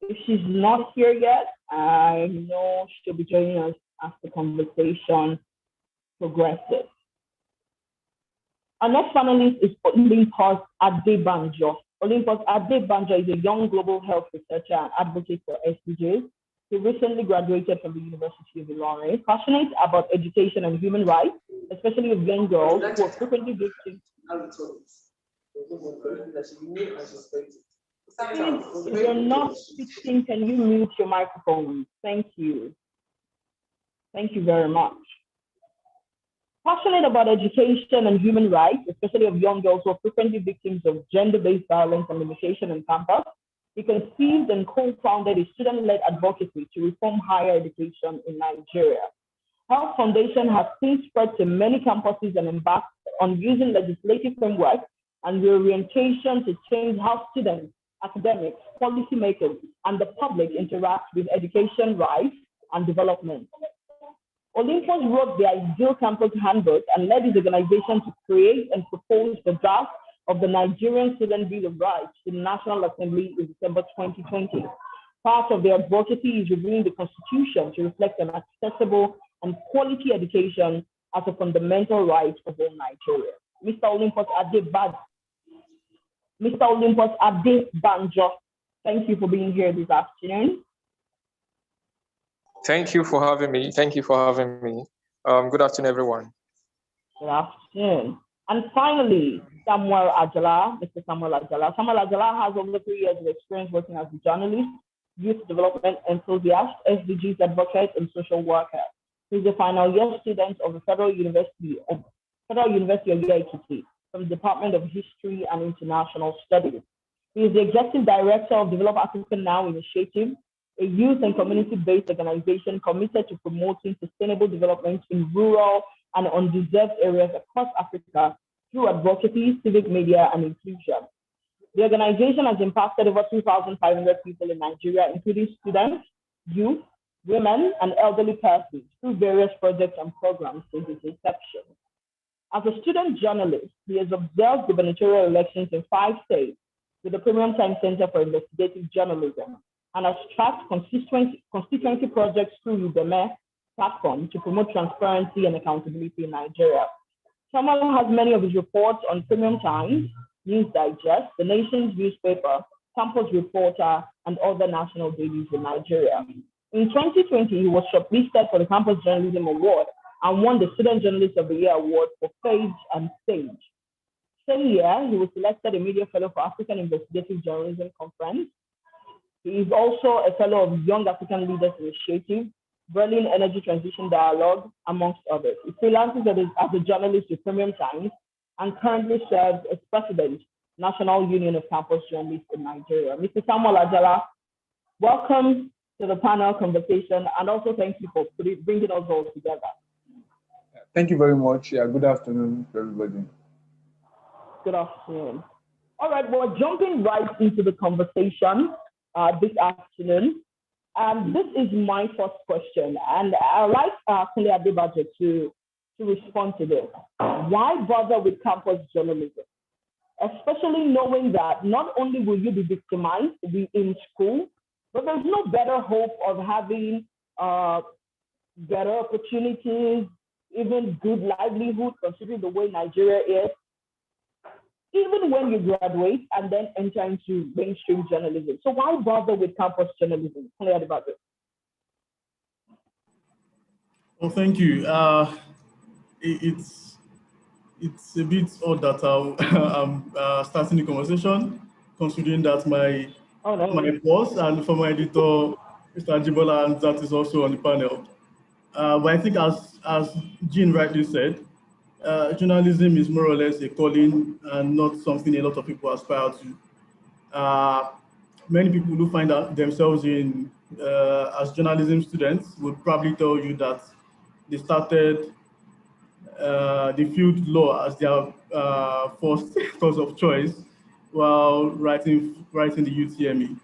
If she's not here yet, I know she'll be joining us as the conversation progresses. Our next panelist is Olympus Adebanjo. Olympus Adebanjo is a young global health researcher and advocate for SDGs. He recently graduated from the University of Ilorin, passionate about education and human rights, especially of young girls who are frequently victims. Please, if you're not speaking, can you mute your microphone? Thank you. Thank you very much. Passionate about education and human rights, especially of young girls who are frequently victims of gender-based violence and limitation on campus, He conceived and co-founded a student-led advocacy to reform higher education in Nigeria. Health Foundation has since spread to many campuses and embarked on using legislative framework and reorientation to change how students, academics, policymakers, and the public interact with education rights and development. Olympus wrote the Ideal Campus Handbook and led his organization to create and propose the draft of the Nigerian Student Bill of Rights to the National Assembly in December 2020. Part of their advocacy is reviewing the Constitution to reflect an accessible and quality education as a fundamental right of all Nigeria. Mr. Olympus Adebanjo, thank you for being here this afternoon. Thank you for having me. Good afternoon, everyone. Good afternoon. And finally, Samuel Ajala, Mr. Samuel Ajala. Samuel Ajala has over 3 years of experience working as a journalist, youth development enthusiast, SDGs advocate, and social worker. He's a final year student of the Federal University of Ekiti from the Department of History and International Studies. He is the Executive Director of Develop Africa Now Initiative, a youth and community-based organization committed to promoting sustainable development in rural and undeserved areas across Africa through advocacy, civic media, and inclusion. The organization has impacted over 2,500 people in Nigeria, including students, youth, women, and elderly persons through various projects and programs since its inception. As a student journalist, he has observed gubernatorial elections in 5 states with the Premium Time Center for Investigative Journalism and has tracked constituency projects through Udemy platform to promote transparency and accountability in Nigeria. Samuel has many of his reports on Premium Times, News Digest, The Nation's newspaper, Campus Reporter, and other national dailies in Nigeria. In 2020, he was shortlisted for the Campus Journalism Award and won the Student Journalist of the Year Award for Page and Stage. Same year, he was selected a Media Fellow for African Investigative Journalism Conference. He is also a Fellow of Young African Leaders Initiative, Berlin Energy Transition Dialogue, amongst others. He freelances as a journalist with Premium Times and currently serves as President, National Union of Campus Journalists in Nigeria. Mr. Samuel Ajala, welcome to the panel conversation, and also thank you for bringing us all together. Thank you very much. Yeah, good afternoon to everybody. Good afternoon. All right, we're jumping right into the conversation this afternoon. And this is my first question, and I'd like Kunle Adebayo to respond to this. Why bother with campus journalism? Especially knowing that not only will you be victimized in school, but there's no better hope of having better opportunities, even good livelihood, considering the way Nigeria is, even when you graduate and then enter into mainstream journalism. So why bother with campus journalism? Kunle Adebayo. Well, thank you. It's a bit odd that I'm starting the conversation, considering that my boss and former editor, Mr. Ajibola, and that is also on the panel. But I think as Jean rightly said, journalism is more or less a calling and not something a lot of people aspire to. Many people who find out themselves in as journalism students would probably tell you that they started the field law as their first course of choice while writing the UTME.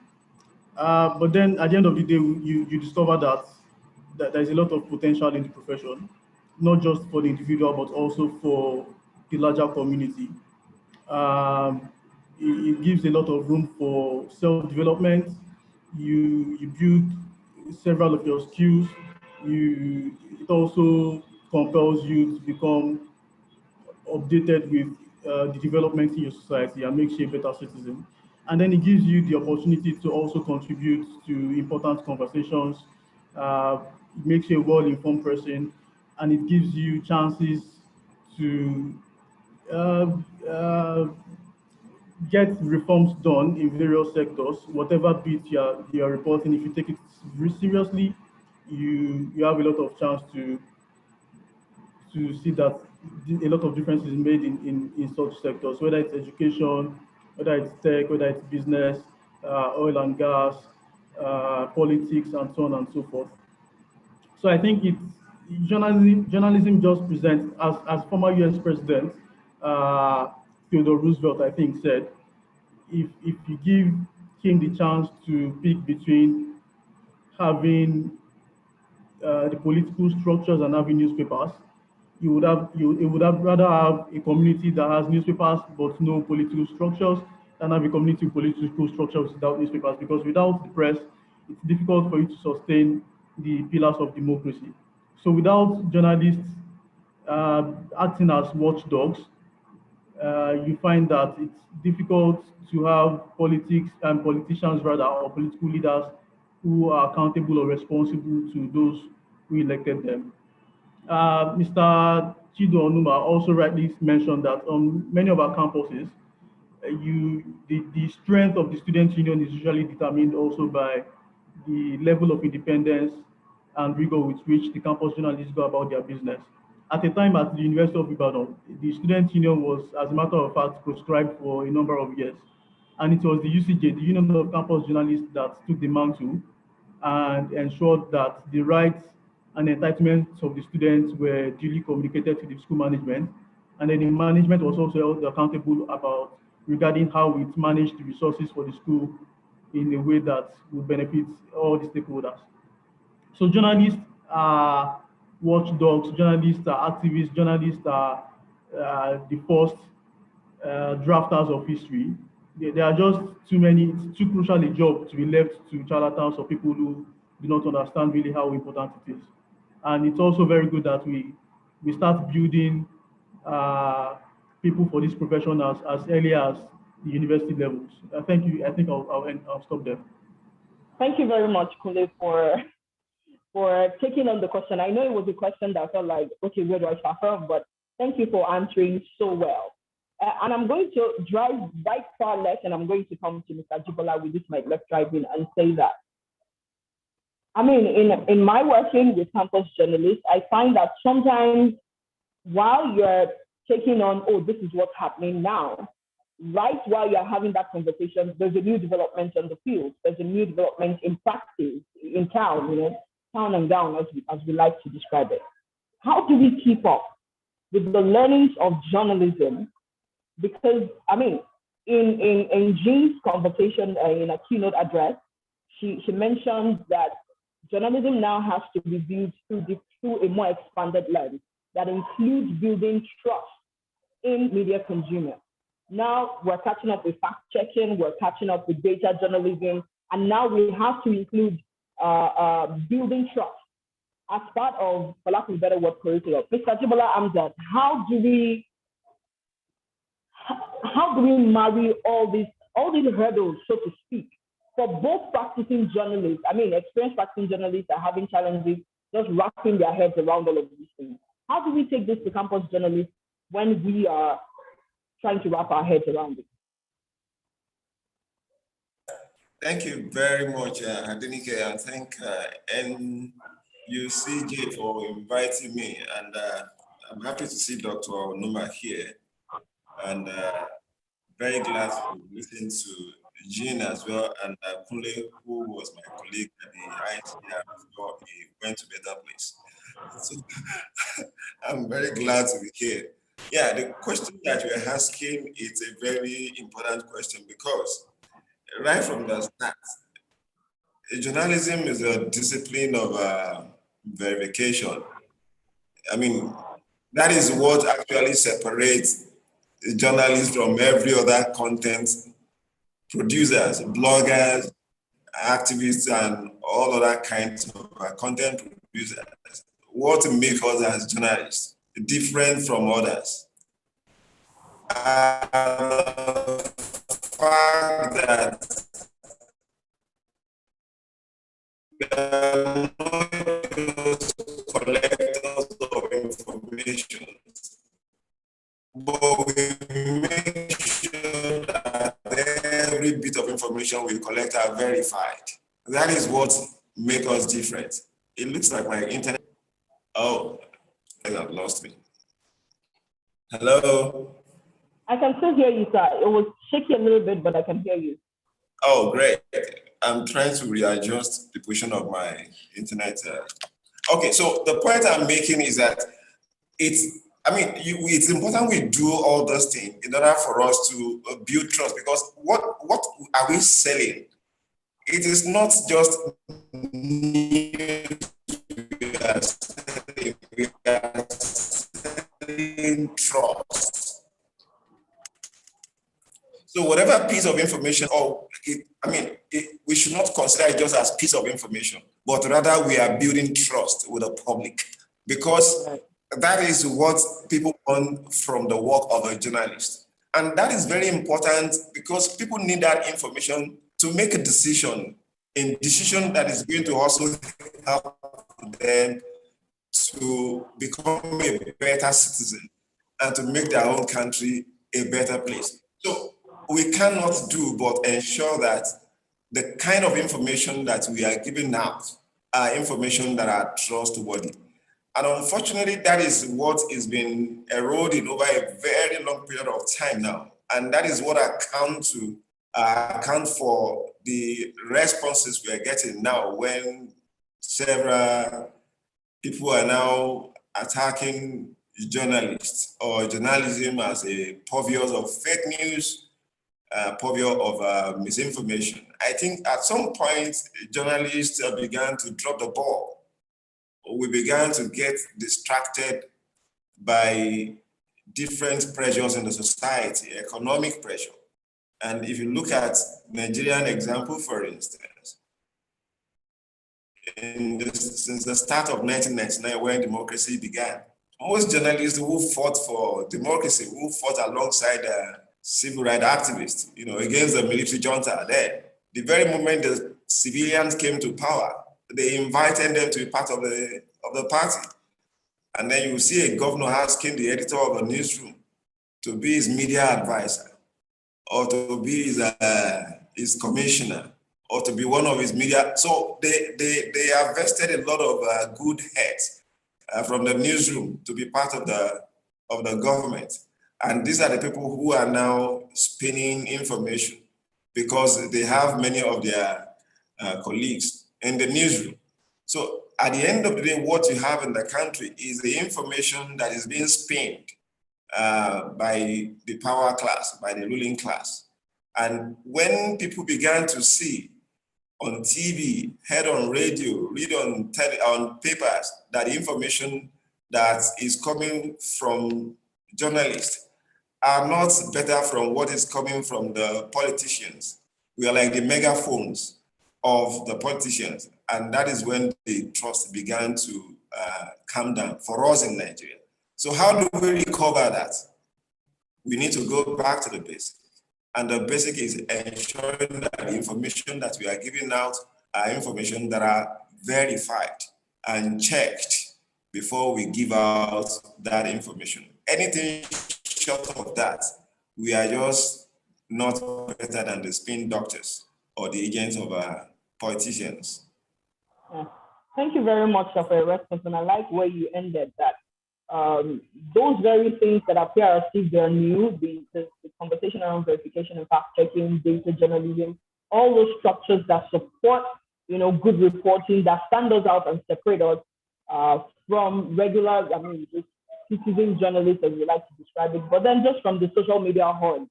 But then at the end of the day, you discover that there's a lot of potential in the profession, not just for the individual, but also for the larger community. It gives a lot of room for self-development. You build several of your skills. It also compels you to become updated with the development in your society and makes you a better citizen. And then it gives you the opportunity to also contribute to important conversations. It makes you a well-informed person, and it gives you chances to get reforms done in various sectors, whatever bit you're reporting. If you take it seriously, you have a lot of chance to see that a lot of difference is made in such sectors, whether it's education, whether it's tech, whether it's business, oil and gas, politics, and so on and so forth. So I think it's journalism just presents, as former US President Theodore Roosevelt, I think, said, if you give him the chance to pick between having the political structures and having newspapers, he would have rather have a community that has newspapers but no political structures than have a community with political structures without newspapers, because without the press, it's difficult for you to sustain the pillars of democracy. So without journalists acting as watchdogs, you find that it's difficult to have politicians rather, or political leaders who are accountable or responsible to those who elected them. Mr. Chido Onuma also rightly mentioned that on many of our campuses, the strength of the student union is usually determined also by the level of independence and rigor with which the campus journalists go about their business. At a time at the University of Ibadan, the student union was, as a matter of fact, proscribed for a number of years. And it was the UCJ, the Union of Campus Journalists, that took the mantle and ensured that the rights and entitlements of the students were duly communicated to the school management. And then the management was also held accountable about regarding how it managed the resources for the school in a way that would benefit all the stakeholders. So journalists are watchdogs, journalists are activists, journalists are the first drafters of history. There are just too many, it's too crucial a job to be left to charlatans or people who do not understand really how important it is. And it's also very good that we start building people for this profession as early as the university levels. Thank you. I think I'll stop there. Thank you very much, Kunle, for taking on the question. I know it was a question that felt like, okay, where do I start from? But thank you for answering so well. And I'm going to drive right far left, and I'm going to come to Mr. Jibola with this my left driving and say that, I mean, in my working with campus journalists, I find that sometimes while you're taking on, oh, this is what's happening now, right while you're having that conversation, there's a new development on the field. There's a new development in practice, in town, you know, town and gown, as we like to describe it. How do we keep up with the learnings of journalism? Because, I mean, in Jean's conversation in a keynote address, she mentioned that journalism now has to be viewed through a more expanded lens that includes building trust in media consumers. Now we're catching up with fact checking, we're catching up with data journalism, and now we have to include building trust as part of, for lack of a better word, curriculum. Mr. Jibola Amjad, how do we marry all these hurdles, so to speak, for both practicing journalists? I mean, experienced practicing journalists are having challenges just wrapping their heads around all of these things. How do we take this to campus journalists when we are trying to wrap our heads around it? Thank you very much, Adenike, and thank NUCJ for inviting me. And I'm happy to see Dr. Onuma here, and very glad to listen to Jean as well, and Kunle, who was my colleague at the ITR before he went to better place. So I'm very glad to be here. Yeah, the question that you're asking is a very important question, because right from the start, journalism is a discipline of verification. I mean, that is what actually separates journalists from every other content producers, bloggers, activists, and all other kinds of content producers. What makes us as journalists different from others? The fact that collectors of information, but we make sure that every bit of information we collect are verified. That is what makes us different. It looks like my internet. Oh, I have lost me. Hello? I can still hear you, sir. It was shaky a little bit, but I can hear you. Oh, great. I'm trying to readjust the position of my internet. Okay, so the point I'm making is that it's important we do all those things in order for us to build trust, because what are we selling? It is not just news we are selling trust. So whatever piece of information, we should not consider it just as piece of information, but rather we are building trust with the public, because that is what people want from the work of a journalist. And that is very important because people need that information to make a decision that is going to also help them to become a better citizen and to make their own country a better place. So we cannot do but ensure that the kind of information that we are giving out are information that are trustworthy. And unfortunately, that is what is been eroding over a very long period of time now. And that is what account for the responses we are getting now when several people are now attacking journalists or journalism as a purveyor of fake news, purveyor of misinformation. I think at some point, journalists began to drop the ball. We began to get distracted by different pressures in the society, economic pressure. And if you look at Nigerian example, for instance, since the start of 1999, when democracy began, most journalists who fought for democracy, who fought alongside civil rights activists, against the military junta there, the very moment the civilians came to power, they invited them to be part of the party. And then you see a governor asking the editor of a newsroom to be his media advisor, or to be his commissioner, or to be one of his media. So they have vested a lot of good heads from the newsroom to be part of the government. And these are the people who are now spinning information because they have many of their colleagues in the newsroom. So at the end of the day, what you have in the country is the information that is being spinned by the power class, by the ruling class. And when people began to see on TV, heard on radio, read on papers that information that is coming from journalists are not better from what is coming from the politicians. We are like the megaphones of the politicians. And that is when the trust began to come down for us in Nigeria. So how do we recover that? We need to go back to the basic. And the basic is ensuring that the information that we are giving out are information that are verified and checked before we give out that information. Anything short of that, we are just not better than the spin doctors or the agents of politicians. Yeah. Thank you very much for your response. And I like where you ended that. Those very things that appear as if they're new, the conversation around verification and fact-checking, data journalism, all those structures that support, good reporting, that stand us out and separate us from regular, just citizen journalists, as we like to describe it, but then just from the social media horde.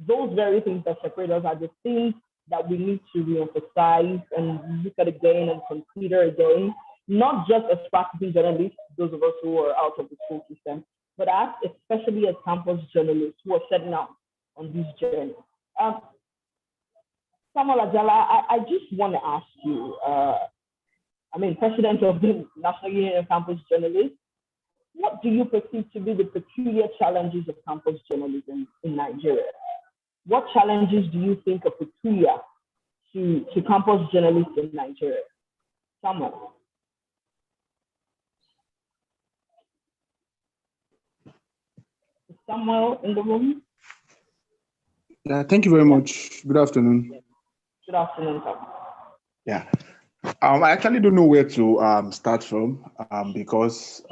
Those very things that separate us are the things that we need to reemphasize and look at again and consider again, not just as practicing journalists, those of us who are out of the school system, but especially as campus journalists who are setting out on this journey. Samuel Ajala, I just want to ask you, President of the National Union of Campus Journalists, what do you perceive to be the peculiar challenges of campus journalism in Nigeria? What challenges do you think are peculiar to campus journalists in Nigeria? Samuel. Is Samuel in the room? Yeah, thank you very much. Good afternoon. Good afternoon, Samuel. Yeah. I actually don't know where to start from because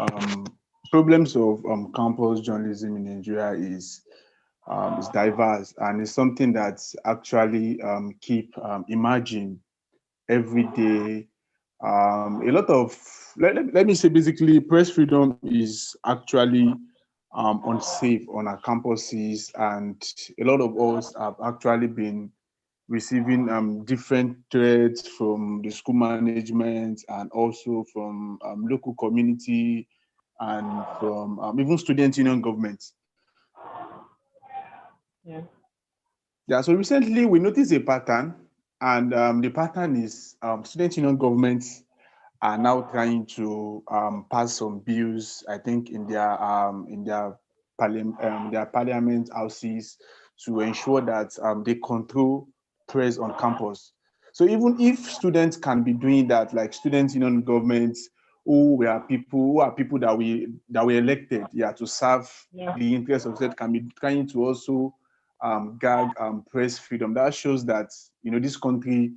problems of campus journalism in Nigeria is is diverse, and it's something that's actually keep emerging every day. A lot of, let me say, basically, press freedom is actually unsafe on our campuses, and a lot of us have actually been receiving different threats from the school management and also from local community and from even student union governments. Yeah. Yeah, so recently we noticed a pattern, and the pattern is student union governments are now trying to pass some bills, I think, in their parliament houses to ensure that they control press on campus. So even if students can be doing that, like student union governments who are people that were elected, yeah, to serve the interests of state, can be trying to also gag press freedom. That shows that this country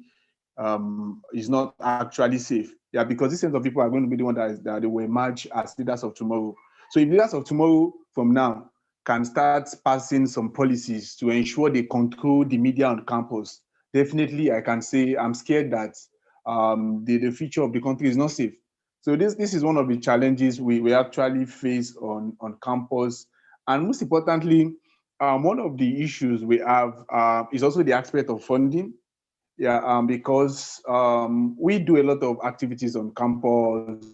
is not actually safe. Yeah, because this set of people are going to be the one that they will emerge as leaders of tomorrow. So if leaders of tomorrow from now can start passing some policies to ensure they control the media on campus, definitely I can say I'm scared that the future of the country is not safe. So this is one of the challenges we actually face on campus. And most importantly, one of the issues we have is also the aspect of funding. Yeah, because we do a lot of activities on campus.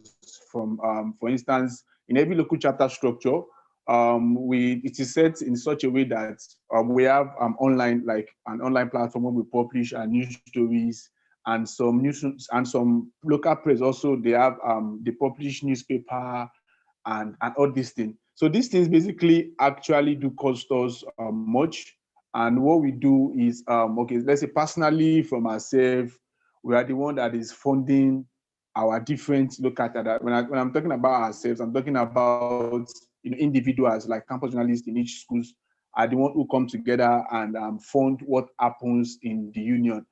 For instance, in every local chapter structure, it is set in such a way that we have online, like an online platform where we publish our news stories, and some news and some local press also. They have they publish newspaper and all these things. So these things basically actually do cost us much. And what we do is, okay, let's say personally from ourselves, we are the one that is funding our different local. When I'm talking about ourselves, I'm talking about individuals like campus journalists in each schools are the one who come together and fund what happens in the union.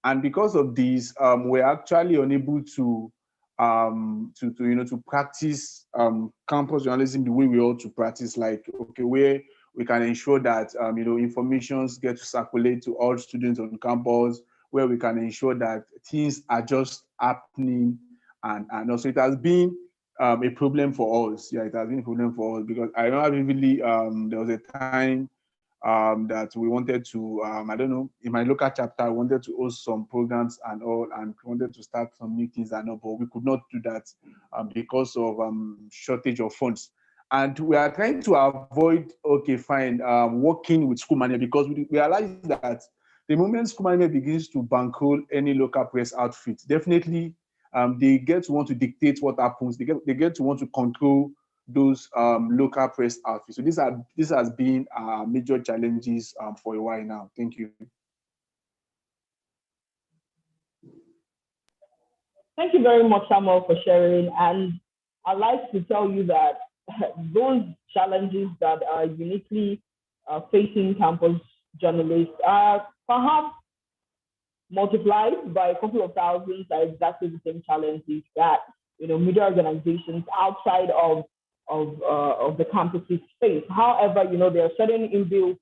And because of this, we're actually unable to practice campus journalism the way we ought to practice, like, okay, where we can ensure that informations get to circulate to all students on campus, where we can ensure that things are just happening. And also it has been a problem for us. Yeah, it has been a problem for us, because I remember vividly there was a time that we wanted to, I don't know, in my local chapter, I wanted to host some programs and all, and wanted to start some meetings and all, but we could not do that because of shortage of funds. And we are trying to avoid, okay, fine, working with school management, because we realize that the moment school management begins to bankroll any local press outfit, definitely they get to want to dictate what happens. They get to want to control those local press outfits. So this has been major challenges for a while now. Thank you. Thank you very much, Samuel, for sharing. And I'd like to tell you that those challenges that are uniquely facing campus journalists are perhaps multiplied by a couple of thousands, are exactly the same challenges that media organizations outside of the campuses face. However, there are certain inbuilt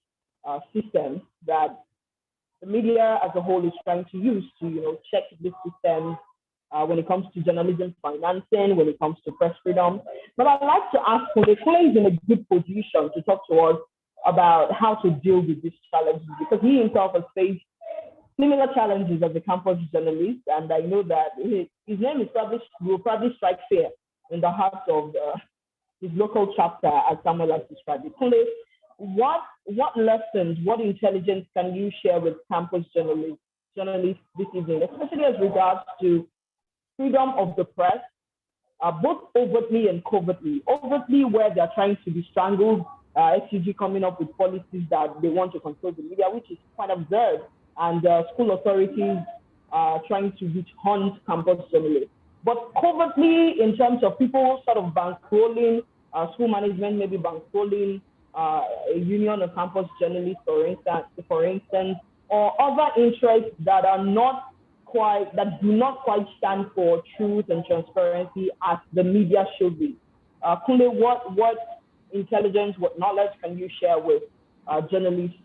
systems that the media as a whole is trying to use to check these systems when it comes to journalism financing, when it comes to press freedom. But I'd like to ask Kunle is in a good position to talk to us about how to deal with these challenges, because he himself has faced similar challenges as a campus journalist, and I know that his name will probably strike fear in the hearts of his local chapter, as Samuel has described it. Kunle, what lessons, what intelligence can you share with campus journalists this evening, especially as regards to freedom of the press, both overtly and covertly? Overtly, where they're trying to be strangled, SUG coming up with policies that they want to control the media, which is quite absurd, and school authorities trying to witch hunt campus journalists. But covertly, in terms of people sort of bankrolling school management, maybe bankrolling a union of campus journalists, for instance, or other interests that do not quite stand for truth and transparency as the media should be. Kunle, what intelligence, what knowledge can you share with journalists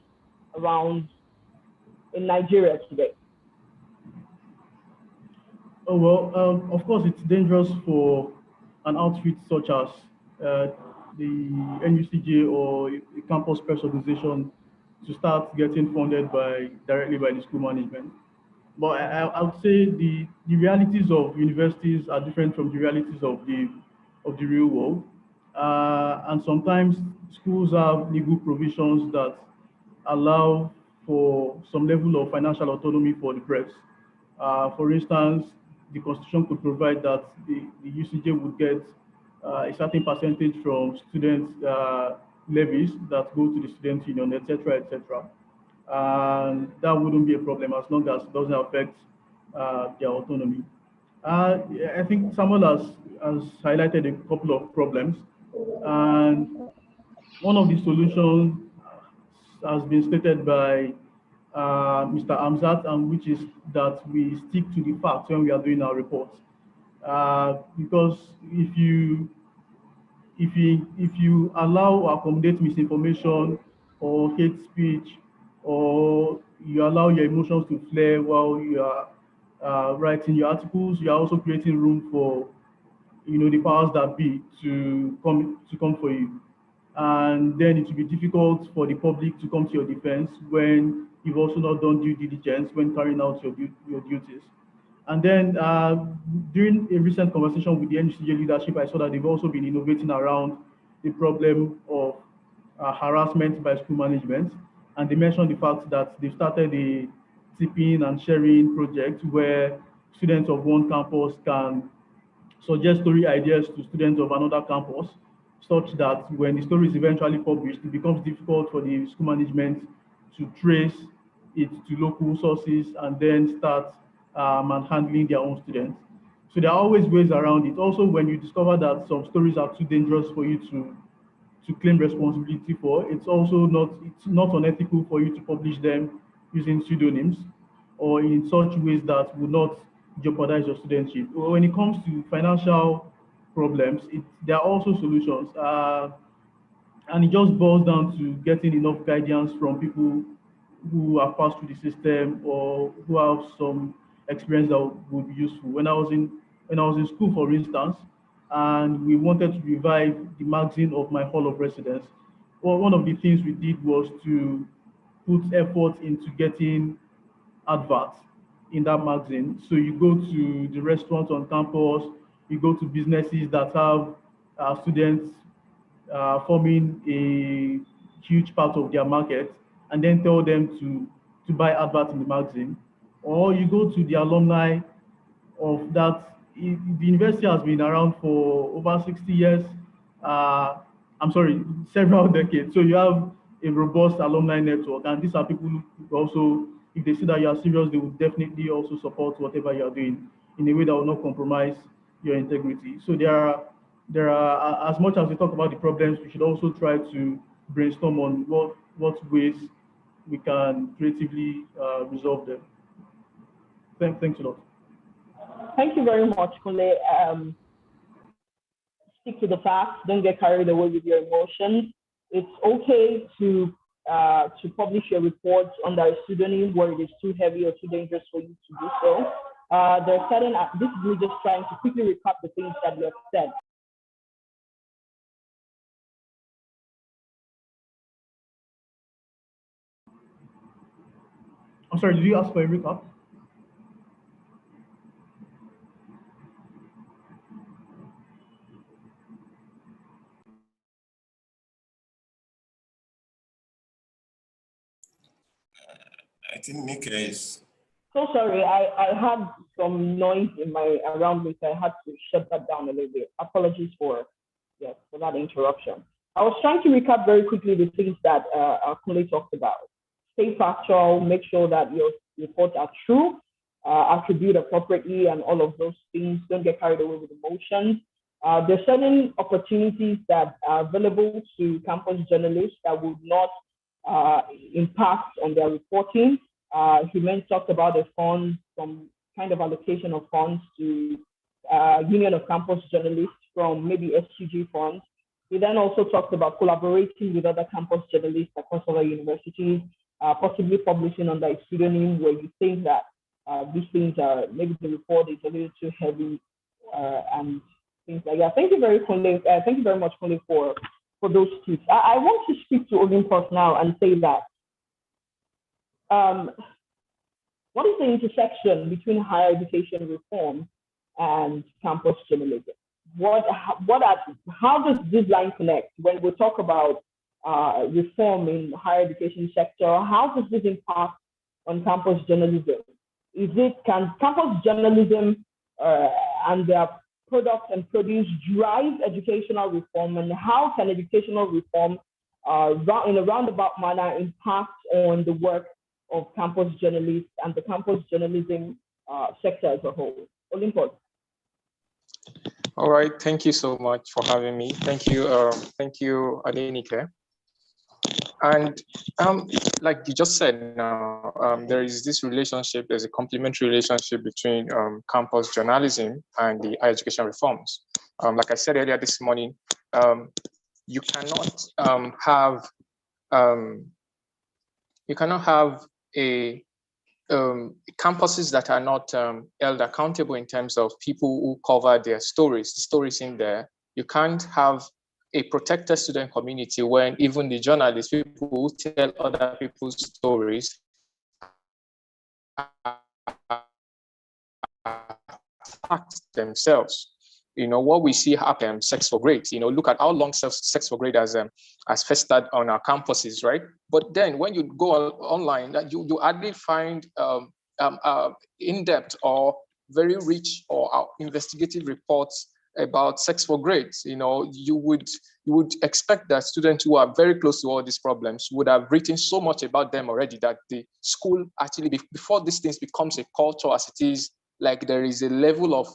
around in Nigeria today? Oh, well, of course, it's dangerous for an outfit such as the NUCJ or a campus press organization to start getting funded directly by the school management. But I would say the realities of universities are different from the realities of the real world. And sometimes schools have legal provisions that allow for some level of financial autonomy for the press. For instance, the constitution could provide that the UCJ would get a certain percentage from student levies that go to the student union, etc., etc. And that wouldn't be a problem as long as it doesn't affect their autonomy. I think Samuel has highlighted a couple of problems, and one of the solutions has been stated by Mr. Amzat, and which is that we stick to the facts when we are doing our reports. Because if you allow or accommodate misinformation or hate speech, or you allow your emotions to flare while you are writing your articles, you are also creating room for the powers that be to come for you. And then it will be difficult for the public to come to your defense when you've also not done due diligence when carrying out your duties. And then during a recent conversation with the NUCJ leadership, I saw that they've also been innovating around the problem of harassment by school management. And they mentioned the fact that they started a tipping and sharing project where students of one campus can suggest story ideas to students of another campus, such that when the story is eventually published, it becomes difficult for the school management to trace it to local sources and then start handling their own students. So there are always ways around it. Also, when you discover that some stories are too dangerous for you to claim responsibility for, it's not unethical for you to publish them using pseudonyms or in such ways that would not jeopardize your studentship. When it comes to financial problems, there are also solutions. And it just boils down to getting enough guidance from people who have passed through the system or who have some experience that would be useful. When I was in school, for instance, and we wanted to revive the magazine of my hall of residence, well, one of the things we did was to put effort into getting adverts in that magazine. So you go to the restaurants on campus, you go to businesses that have students forming a huge part of their market, and then tell them to buy adverts in the magazine. Or you go to the alumni of that. The university has been around for over 60 years. Several decades. So you have a robust alumni network, and these are people who also, if they see that you are serious, they will definitely also support whatever you are doing in a way that will not compromise your integrity. So there are, as much as we talk about the problems, we should also try to brainstorm on what ways we can creatively resolve them. Thanks a lot. Thank you very much, Kunle. Stick to the facts. Don't get carried away with your emotions. It's okay to publish your reports under a pseudonym where it is too heavy or too dangerous for you to do so. There are certain. This is me just trying to quickly recap the things that we have said. I'm sorry, did you ask for a recap? I think Nika is. So sorry, I had some noise around me, so I had to shut that down a little bit. Apologies for that interruption. I was trying to recap very quickly the things that Kunle talked about. Stay factual, make sure that your reports are true, attribute appropriately, and all of those things. Don't get carried away with emotions. There are certain opportunities that are available to campus journalists that would not impact on their reporting. He talked about the funds, some kind of allocation of funds to Union of Campus Journalists from maybe SUG funds He then also talked about collaborating with other campus journalists across other universities, possibly publishing under a pseudonym where you think that these things are, maybe the report is a little too heavy and things like that. Thank you very much, Kunle, for those tips. I want to speak to Olympus now and say that what is the intersection between higher education reform and campus journalism? How does this line connect when we talk about reform in higher education sector? How does this impact on campus journalism? Can campus journalism and their products and produce drive educational reform, and how can educational reform in a roundabout manner impact on the work of campus journalists and the campus journalism sector as a whole? Olympus. All right, thank you so much for having me. Thank you, Adenike. And like you just said now, there is this relationship, there's a complementary relationship between campus journalism and the higher education reforms. Like I said earlier this morning, you cannot have campuses that are not held accountable in terms of people who cover their stories, the stories in there. You can't have a protected student community when even the journalists, people who tell other people's stories, attack themselves. You know, what we see happen, Sex for Grades, you know, look at how long Sex for Grades has festered on our campuses, right? But then when you go online, you hardly find in-depth or very rich or investigative reports about Sex for Grades. You know, you would expect that students who are very close to all these problems would have written so much about them already that the school actually, before these things becomes a culture as it is, like there is a level of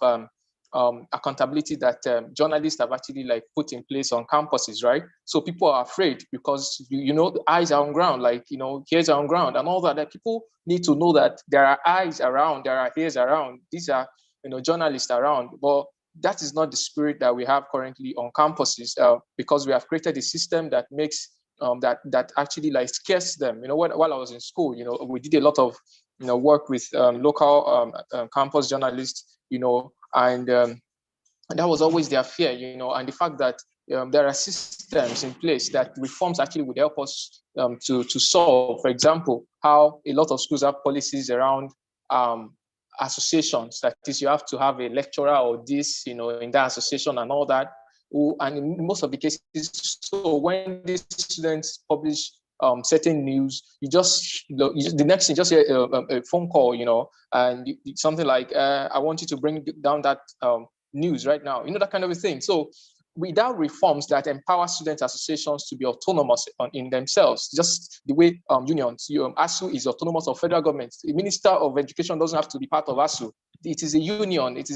accountability that journalists have actually like put in place on campuses, right? So people are afraid because you know the eyes are on ground, like you know ears are on ground and all that. That people need to know that there are eyes around, there are ears around. These are journalists around, but that is not the spirit that we have currently on campuses because we have created a system that makes that actually like scares them. You know, while I was in school, you know, we did a lot of work with local campus journalists, and that was always their fear, and the fact that there are systems in place that reforms actually would help us to solve. For example, how a lot of schools have policies around associations. That is, you have to have a lecturer or this, in that association and all that. And in most of the cases, so when these students publish certain news, you just the next thing, just a phone call, and something like, I want you to bring down that news right now, that kind of a thing. So without reforms that empower student associations to be autonomous in themselves, just the way unions, ASU is autonomous of federal government. The Minister of Education doesn't have to be part of ASU. It is a union. It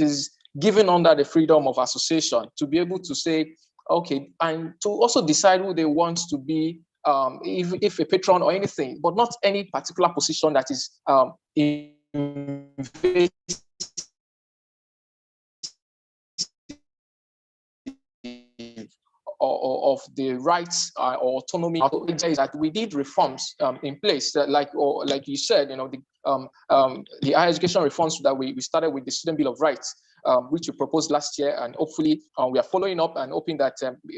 is given under the freedom of association to be able to say, okay, and to also decide who they want to be, if a patron or anything, but not any particular position that is of the rights or autonomy. Is that we did reforms in place, like you said, the higher education reforms that we started with the Student Bill of Rights, which we proposed last year, and hopefully we are following up and hoping that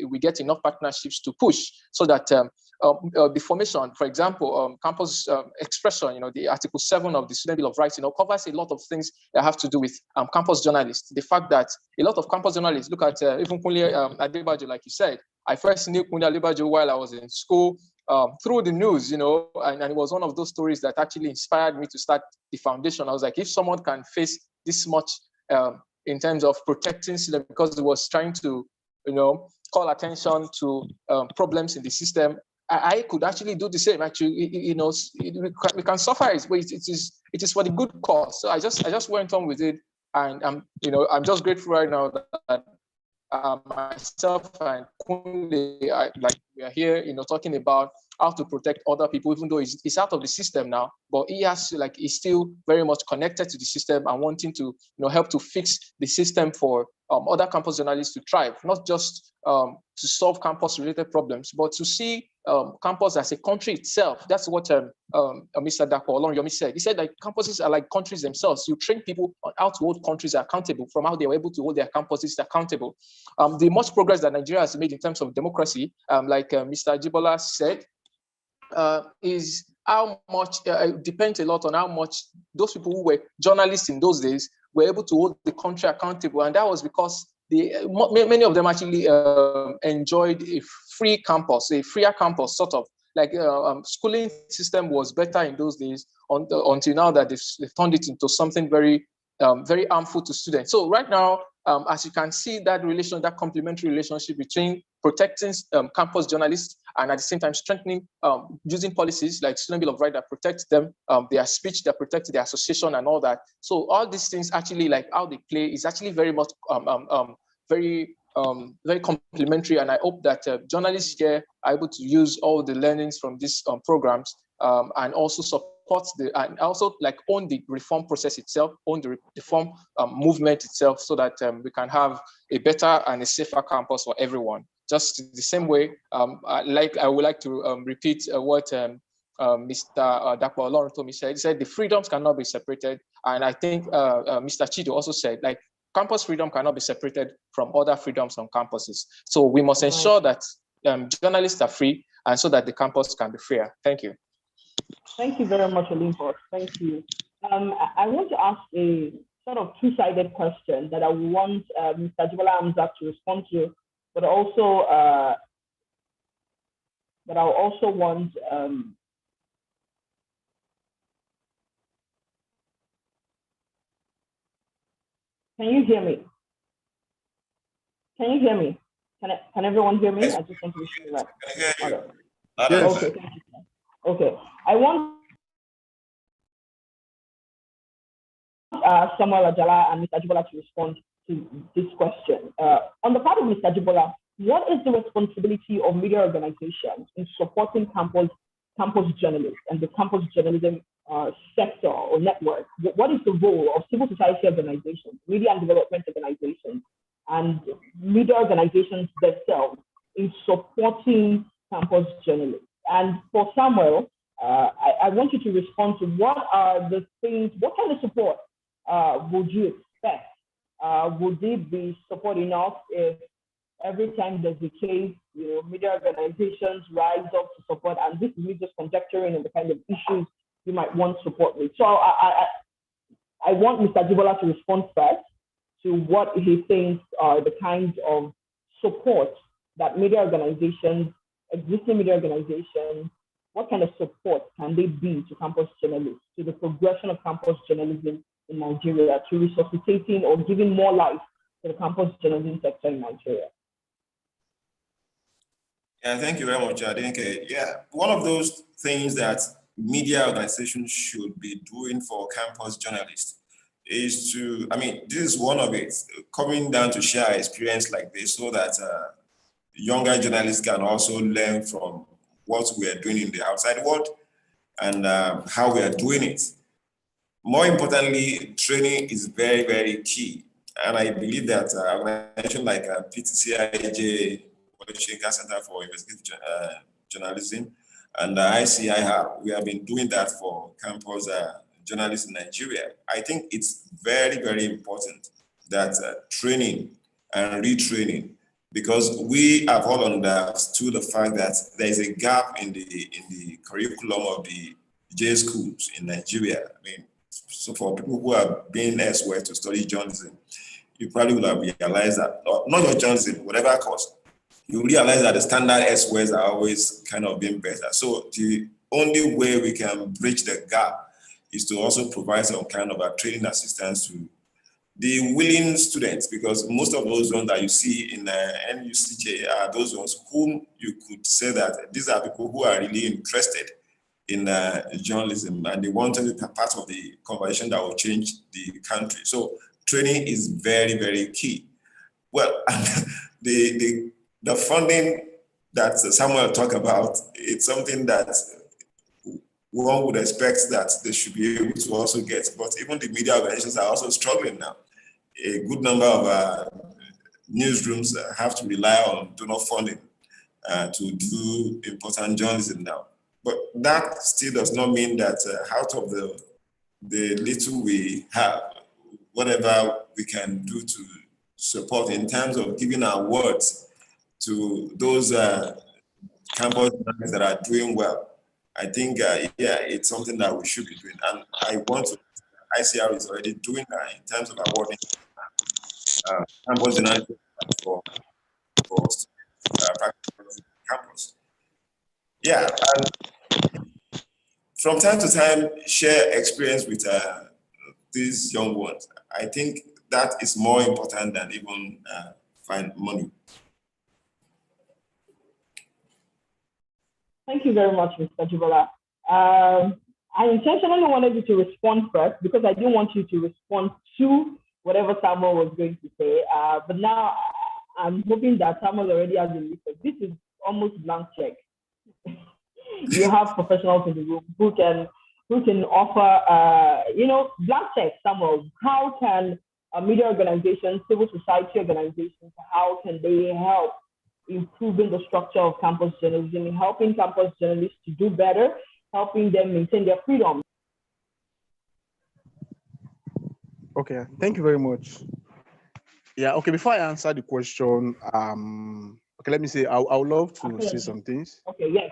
we get enough partnerships to push so that the formation, for example, campus expression, the Article 7 of the Student Bill of Rights, covers a lot of things that have to do with campus journalists. The fact that a lot of campus journalists, look at even Kunle Adebajo, like you said. I first knew Kunle Adebajo while I was in school through the news, and it was one of those stories that actually inspired me to start the foundation. I was like, if someone can face this much in terms of protecting students, because it was trying to, call attention to problems in the system, I could actually do the same. Actually, we can suffer it, but it is for the good cause. So I just went on with it, and I'm just grateful right now that myself and Kunle, we are here, talking about how to protect other people, even though he's out of the system now, but he's still very much connected to the system and wanting to, help to fix the system for other campus journalists to thrive, not just to solve campus-related problems, but to see campus as a country itself. That's what Mr. Dapo Olonyomi said. He said that campuses are like countries themselves. You train people on how to hold countries accountable from how they were able to hold their campuses accountable. The much progress that Nigeria has made in terms of democracy, like Mr. Jibola said, is how much it depends a lot on how much those people who were journalists in those days were able to hold the country accountable, and that was because many of them actually enjoyed a free campus, a freer campus, sort of like schooling system was better in those days until now that they've turned it into something very very harmful to students. So right now, as you can see, that complementary relationship between protecting campus journalists and at the same time strengthening, using policies like Student Bill of Rights that protect them, their speech, that protect their association and all that. So all these things actually, like how they play, is actually very much very complementary. And I hope that journalists here are able to use all the learnings from these programs and also support and also like own the reform process itself, own the reform movement itself, so that we can have a better and a safer campus for everyone. Just the same way, I would like to repeat what Mr. Dapo Oloruntomi said. He said the freedoms cannot be separated, and I think Mr. Chido also said like campus freedom cannot be separated from other freedoms on campuses. So we must ensure that journalists are free, and so that the campus can be freer. Thank you. Thank you very much, Olympus. Thank you. I want to ask a sort of two-sided question that I want Mr. Jibola Hamzat to respond to, but also I also want can you hear me? Can you hear me? Can everyone hear me? I just want to be sure that. Okay. Yes. Okay, thank you. Okay, I want Samuel Ajala and Mr. Jibola to respond to this question. On the part of Mr. Jibola, what is the responsibility of media organizations in supporting campus journalists and the campus journalism sector or network? What is the role of civil society organizations, media and development organizations, and media organizations themselves in supporting campus journalists? And for Samuel, I want you to respond to what are the things, what kind of support would you expect? Would it be support enough if every time there's a case, media organizations rise up to support? And this is me just conjecturing on the kind of issues you might want support with. So I want Mr. Jibola to respond first to what he thinks are the kinds of support that media organizations, existing media organizations, what kind of support can they be to campus journalists, to the progression of campus journalism in Nigeria, to resuscitating or giving more life to the campus journalism sector in Nigeria? Yeah, thank you very much, Adenke. Yeah, one of those things that media organizations should be doing for campus journalists is to, this is one of it, coming down to share experience like this so that younger journalists can also learn from what we are doing in the outside world and how we are doing it. More importantly, training is very, very key. And I believe that organizations like PTCIJ, Shinka Center for Investigative Journalism, and ICIR, we have been doing that for campus journalists in Nigeria. I think it's very, very important that training and retraining, because we have all understood the fact that there is a gap in the curriculum of the J schools in Nigeria. So for people who have been elsewhere to study journalism, you probably will have realized that, not just journalism, whatever course, you realize that the standard elsewhere are always kind of being better. So the only way we can bridge the gap is to also provide some kind of a training assistance to the willing students, because most of those ones that you see in NUCJ are those ones whom you could say that these are people who are really interested in journalism and they want to be part of the conversation that will change the country. So training is very, very key. Well, the funding that Samuel talked about, it's something that one would expect that they should be able to also get. But even the media organizations are also struggling now. A good number of newsrooms have to rely on donor funding to do important journalism now. But that still does not mean that out of the little we have, whatever we can do to support in terms of giving our words to those campus that are doing well, I think, yeah, it's something that we should be doing. And I want to, ICR is already doing that in terms of awarding campus journalism for campus. Yeah, and from time to time, share experience with these young ones. I think that is more important than even find money. Thank you very much, Mr. Jibola. I intentionally wanted you to respond first because I didn't want you to respond to whatever Samuel was going to say. But now I'm hoping that Samuel already has a list. This is almost blank check. You have professionals in the room who can offer, blank check, Samuel. How can media organizations, civil society organizations, how can they help improving the structure of campus journalism, helping campus journalists to do better, helping them maintain their freedom? Okay, thank you very much. Yeah, okay, before I answer the question, okay, let me say, I would love to say some things. Okay, yes.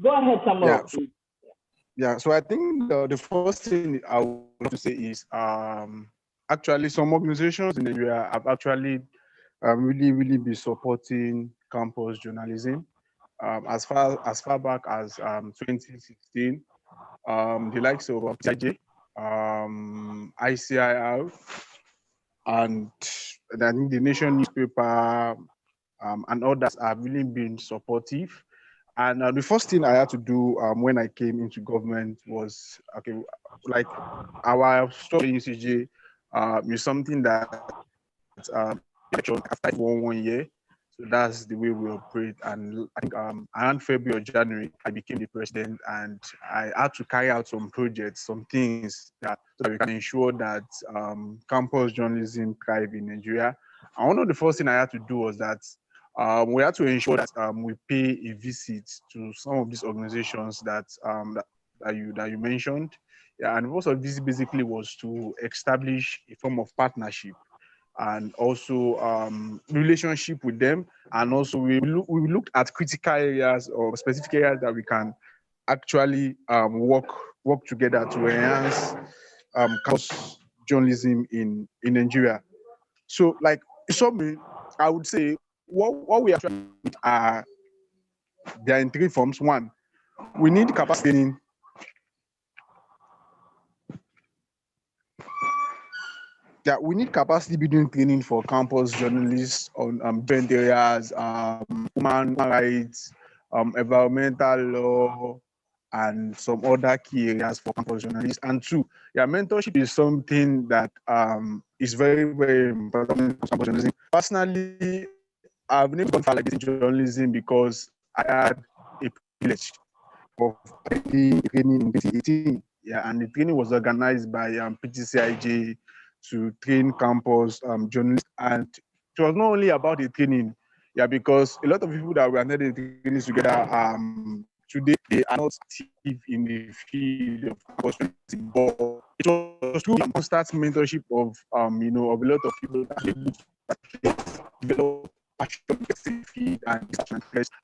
Go ahead, Samuel. So I think the first thing I would love to say is actually some organizations in Nigeria have actually really been supporting campus journalism. As far back as 2016, the likes of CIJ, ICIR, and I think the Nation newspaper and others have really been supportive. And the first thing I had to do when I came into government was, okay, like our structure in UCJ is something that after 1 year. So that's the way we operate. And I think around February or January, I became the president and I had to carry out some projects, some things so that we can ensure that campus journalism thrive in Nigeria. And one of the first things I had to do was that we had to ensure that we pay a visit to some of these organizations that you mentioned. Yeah, and most of this basically was to establish a form of partnership and also relationship with them. And also we looked at critical areas or specific areas that we can actually work together to enhance campus journalism in Nigeria. So like, so I would say what we actually are, there are in three forms. One, we need capacity training. Yeah, we need capacity building training for campus journalists on different areas, human rights, environmental law, and some other key areas for campus journalists. And two, yeah, mentorship is something that is very, very important for campus journalism. Personally, I've never gone far like this in journalism because I had a privilege of training in 2018. Yeah, and the training was organized by PTCIJ to train campus journalists. And it was not only about the training, yeah, because a lot of people that were under the training together, today they are not active in the field of campus journalism, but it was through constant mentorship of of a lot of people that develop passion field and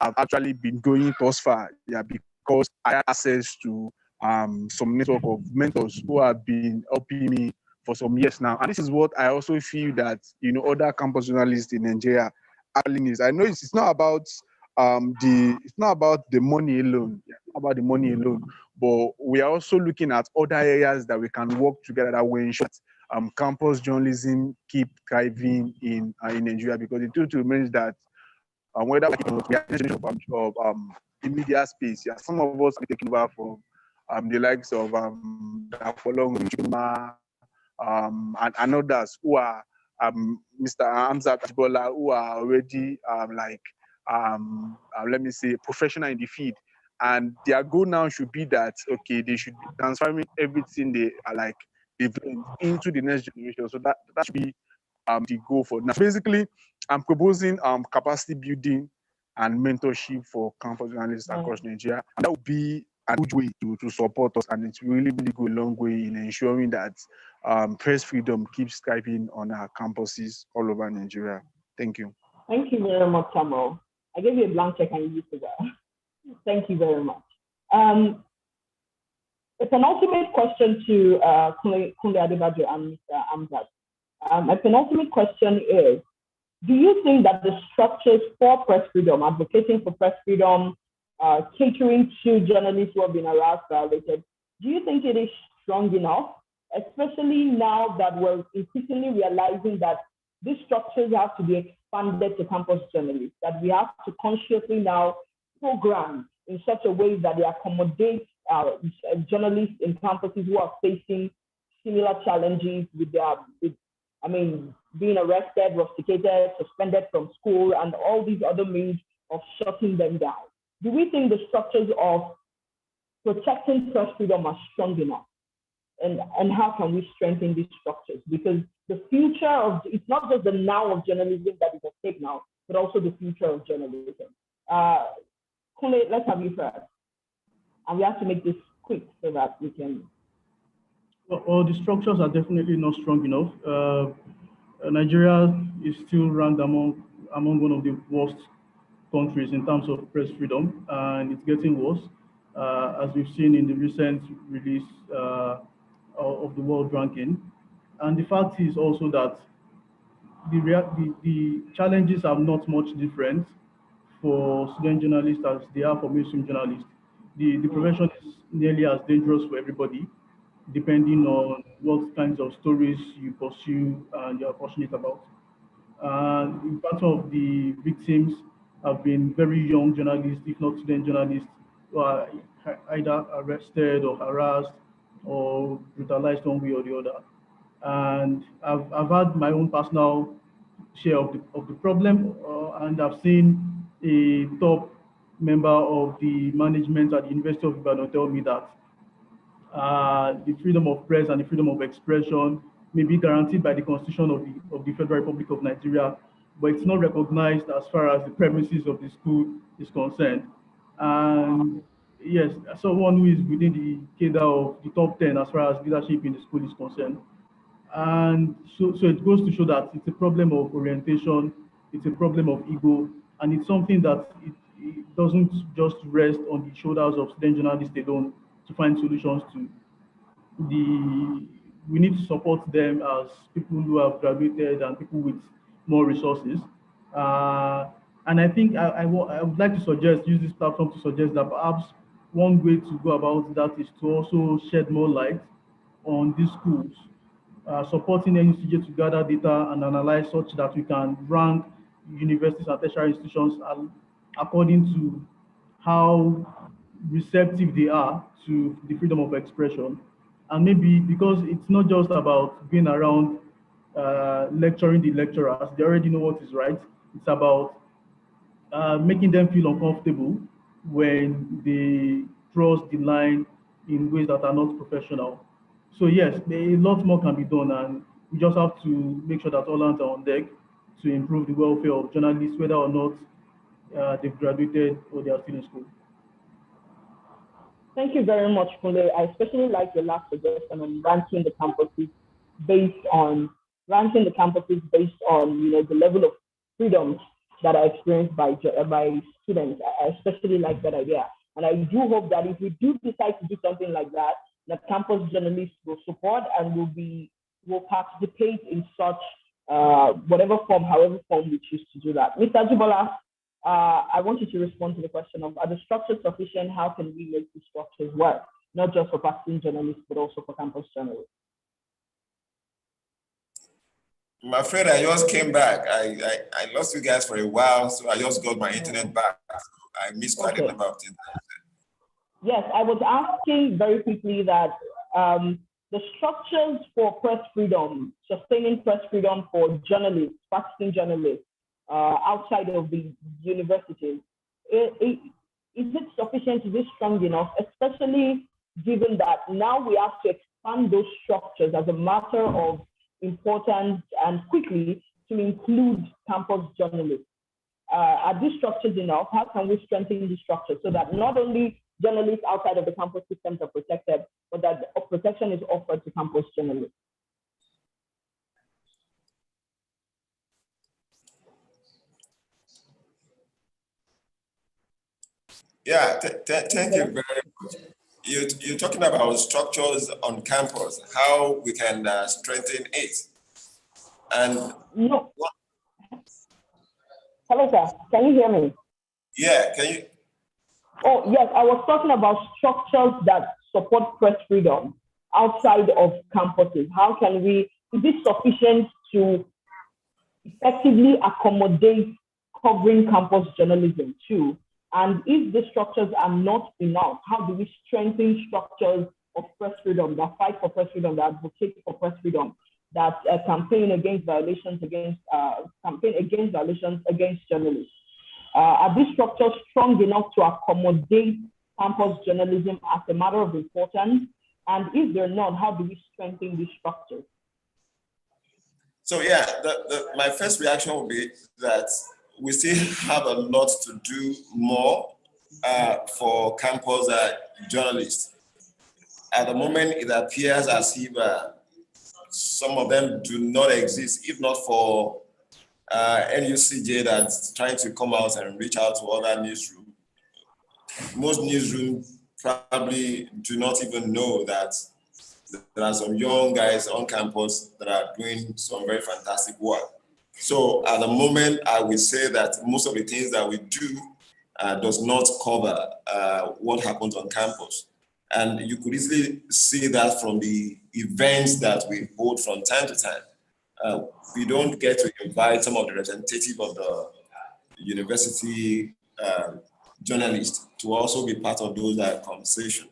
have actually been going thus far, yeah, because I had access to some network of mentors who have been helping me for some years now. And this is what I also feel that other campus journalists in Nigeria actually need. I know it's not about the money alone. Yeah, it's not about the money alone, but we are also looking at other areas that we can work together that will ensure campus journalism keep thriving in Nigeria. Because the truth remains that whether we are of the media space, yeah, some of us are taking over from the likes of Dafolong, and others who are Mr. Hamzat Ajibola, who are already let me say, professional in the field. And their goal now should be that, okay, they should be transferring everything they are like they've learned into the next generation. So that should be the goal for now. Basically, I'm proposing capacity building and mentorship for campus journalists across Nigeria. And that would be a good way to support us, and it's really go a long way in ensuring that press freedom keeps thriving on our campuses all over Nigeria. Thank you. Thank you very much, Samuel. I gave you a blank check and you used it well. Thank you very much. It's an ultimate question to Kunle Adebajo and Mr. Hamzat. My penultimate question is, do you think that the structures for press freedom, advocating for press freedom, catering to journalists who have been harassed, violated, do you think it is strong enough, especially now that we're increasingly realizing that these structures have to be expanded to campus journalists, that we have to consciously now program in such a way that they accommodate journalists in campuses who are facing similar challenges with being arrested, rusticated, suspended from school, and all these other means of shutting them down? Do we think the structures of protecting press freedom are strong enough? And how can we strengthen these structures? Because the future of, it's not just the now of journalism that is at stake now, but also the future of journalism. Kunle, let's have you first. And we have to make this quick so that we can. Well, the structures are definitely not strong enough. Nigeria is still ranked among one of the worst countries in terms of press freedom, and it's getting worse, as we've seen in the recent release of the world ranking. And the fact is also that the challenges are not much different for student journalists as they are for mainstream journalists. The profession is nearly as dangerous for everybody, depending on what kinds of stories you pursue and you're passionate about. And part of the victims have been very young journalists, if not student journalists, who are either arrested or harassed or brutalized one way or the other. And I've had my own personal share of the problem, and I've seen a top member of the management at the University of Ibadan tell me that the freedom of press and the freedom of expression may be guaranteed by the Constitution of the Federal Republic of Nigeria, but it's not recognized as far as the premises of the school is concerned. And yes, someone who is within the cadre of the top 10 as far as leadership in the school is concerned. And so it goes to show that it's a problem of orientation, it's a problem of ego, and it's something that it doesn't just rest on the shoulders of student journalists alone to find solutions to. We need to support them as people who have graduated and people with more resources. And I think I would like to use this platform to suggest that perhaps one way to go about that is to also shed more light on these schools, supporting NUCJ to gather data and analyze such that we can rank universities and tertiary institutions according to how receptive they are to the freedom of expression. And maybe because it's not just about being around lecturing the lecturers, they already know what is right. It's about making them feel uncomfortable when they cross the line in ways that are not professional. So yes, a lot more can be done, and we just have to make sure that all hands are on deck to improve the welfare of journalists, whether or not they've graduated or they are still in school. Thank you very much, Kunle. I especially like your last suggestion on ranking the campuses based on the level of freedom that are experienced by students. I especially like that idea, and I do hope that if we do decide to do something like that, that campus journalists will support and will participate in such whatever form, however form we choose to do that. Mr. Ajibola, I want you to respond to the question of, are the structures sufficient? How can we make the structures work? Not just for practicing journalists, but also for campus journalists. I'm afraid I just came back. I lost you guys for a while, so I just got my internet back. I missed quite a number of things. Yes, I was asking very quickly that the structures for press freedom, sustaining press freedom for journalists, practicing journalists outside of the universities, is it sufficient? Is it strong enough, especially given that now we have to expand those structures as a matter of importance and quickly to include campus journalists? Are these structures enough? How can we strengthen these structures so that not only journalists outside of the campus systems are protected, but that protection is offered to campus journalists? Yeah, thank you very much. You're talking about structures on campus, how we can strengthen it. And no. Hello, sir. Can you hear me? Yeah, can you? Oh, yes. I was talking about structures that support press freedom outside of campuses. How can we, is it sufficient to effectively accommodate covering campus journalism too? And if the structures are not enough, how do we strengthen structures of press freedom, that fight for press freedom, that advocate for press freedom, that campaign against violations against journalists? Are these structures strong enough to accommodate campus journalism as a matter of importance? And if they're not, how do we strengthen these structures? So yeah, my first reaction would be that we still have a lot to do more for campus journalists. At the moment, it appears as if some of them do not exist, if not for NUCJ that's trying to come out and reach out to other newsrooms. Most newsrooms probably do not even know that there are some young guys on campus that are doing some very fantastic work. So at the moment, I will say that most of the things that we do does not cover what happens on campus. And you could easily see that from the events that we hold from time to time. We don't get to invite some of the representatives of the university journalists to also be part of those conversations.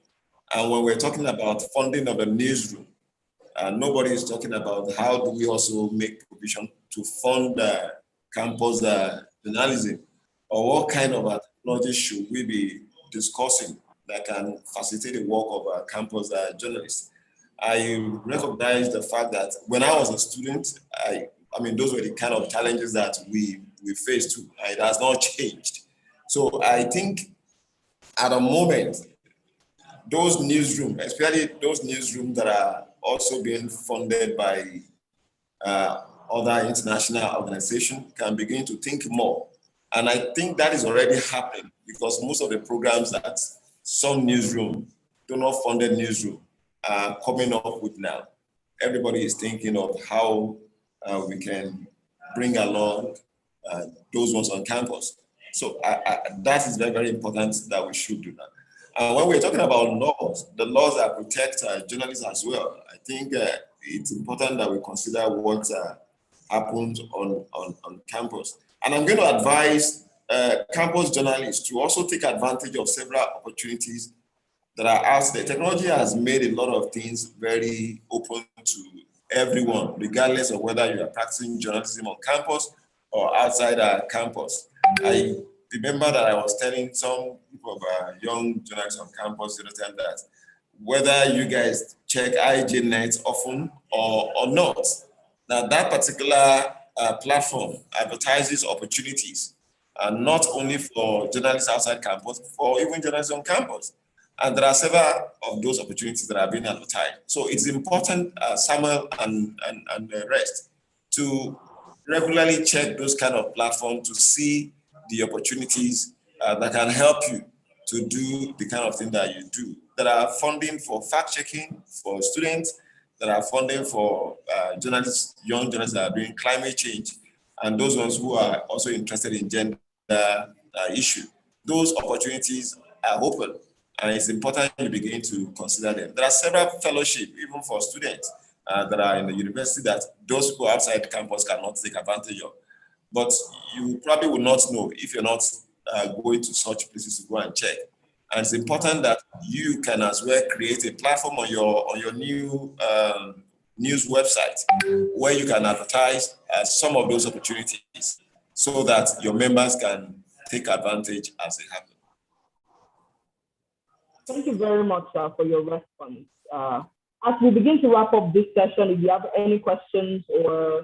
And when we're talking about funding of the newsroom, nobody is talking about how do we also make provision to fund campus journalism, or what kind of technology should we be discussing that can facilitate the work of campus journalists. I recognize the fact that when I was a student, I mean, those were the kind of challenges that we faced too. It has not changed. So I think at the moment, those newsrooms, especially those newsrooms that are also being funded by other international organizations, can begin to think more. And I think that is already happening, because most of the programs that some newsroom, donor funded newsroom, are coming up with now. Everybody is thinking of how we can bring along those ones on campus. So that is very, very important that we should do that. When we're talking about laws, the laws that protect journalists as well, I think it's important that we consider what happens on campus. And I'm going to advise campus journalists to also take advantage of several opportunities that are out there. Technology has made a lot of things very open to everyone, regardless of whether you are practicing journalism on campus or outside our campus. I remember that I was telling some group of young journalists on campus the other time that whether you guys check IJNet often or not, now that particular platform advertises opportunities, not only for journalists outside campus, for even journalists on campus. And there are several of those opportunities that are being advertised. So it's important, Samuel and the rest, to regularly check those kind of platforms to see the opportunities that can help you to do the kind of thing that you do. There are funding for fact-checking for students, there are funding for journalists, young journalists that are doing climate change, and those ones who are also interested in gender issue. Those opportunities are open, and it's important you begin to consider them. There are several fellowships, even for students that are in the university, that those people outside campus cannot take advantage of. But you probably will not know if you're not going to such places to go and check. And it's important that you can as well create a platform on your new news website where you can advertise some of those opportunities so that your members can take advantage as they happen. Thank you very much for your response. As we begin to wrap up this session, if you have any questions, or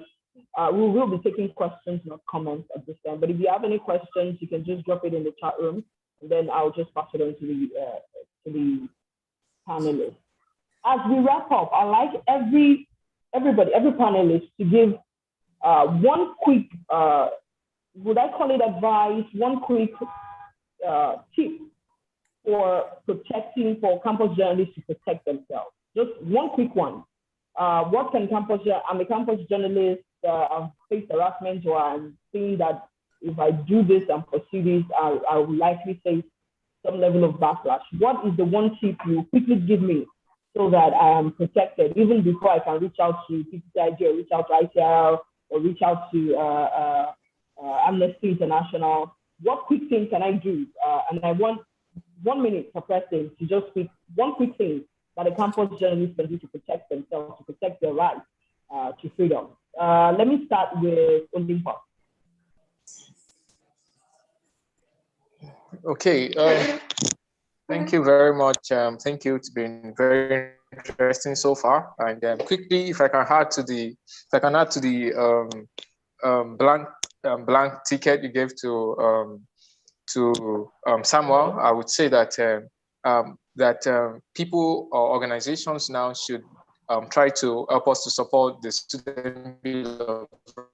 we will be taking questions, not comments at this time, but if you have any questions, you can just drop it in the chat room, and then I'll just pass it on to the panelists. As we wrap up, I'd like every panelist to give one quick, would I call it advice, one quick tip for campus journalists to protect themselves. Just one quick one. What can I'm a campus journalist, I've faced harassment, or I'm seeing that if I do this and pursue this, I will likely face some level of backlash. What is the one tip you quickly give me so that I am protected, even before I can reach out to PCCIG or reach out to ITR or reach out to Amnesty International? What quick thing can I do? And I want 1 minute per person to just speak one quick thing that a campus journalist can do to protect themselves, to protect their right to freedom. Let me start with Olympus. Okay, thank you very much. Thank you. It's been very interesting so far. And quickly, if I can add to the blank ticket you gave to Samuel, I would say that people or organizations now should try to help us to support the Student Bill of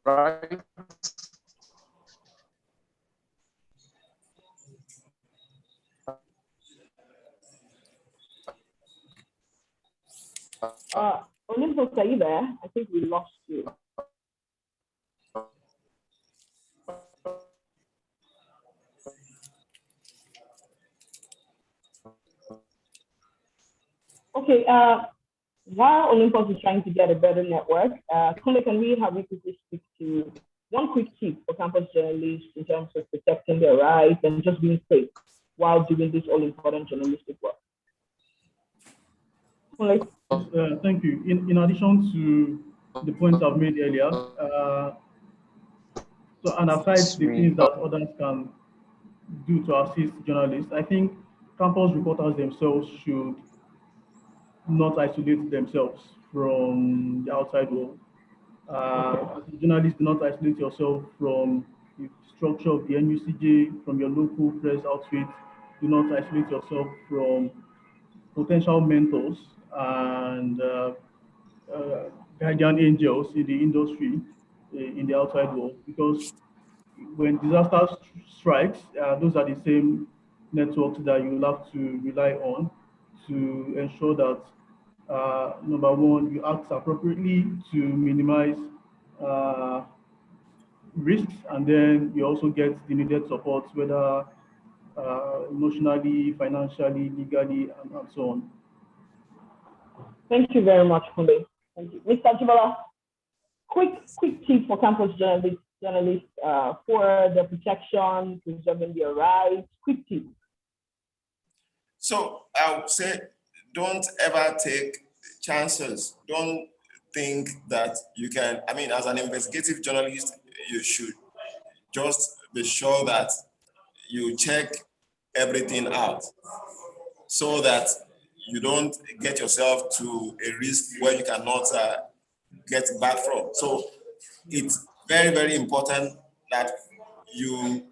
Rights. Olympus, are you there? I think we lost you. Okay, while Olympus is trying to get a better network, Kunle, can we have you quickly speak to one quick tip for campus journalists in terms of protecting their rights and just being safe while doing this all-important journalistic work? Kunle? Thank you. In addition to the points I've made earlier, and aside the things that others can do to assist journalists, I think campus reporters themselves should not isolate themselves from the outside world. As a journalist, do not isolate yourself from the structure of the NUCJ, from your local press outfit. Do not isolate yourself from potential mentors and guardian angels in the industry, in the outside world, because when disaster strikes, those are the same networks that you will have to rely on to ensure that, number one, you act appropriately to minimize risks, and then you also get the needed support, whether emotionally, financially, legally, and so on. Thank you very much, Kunle. Thank you. Mr. Jibola, quick tip for campus journalists for the protection, preserving their rights. Quick tip. So I would say, don't ever take chances. Don't think that you can, as an investigative journalist, you should just be sure that you check everything out so that you don't get yourself to a risk where you cannot get back from. So it's very, very important that you,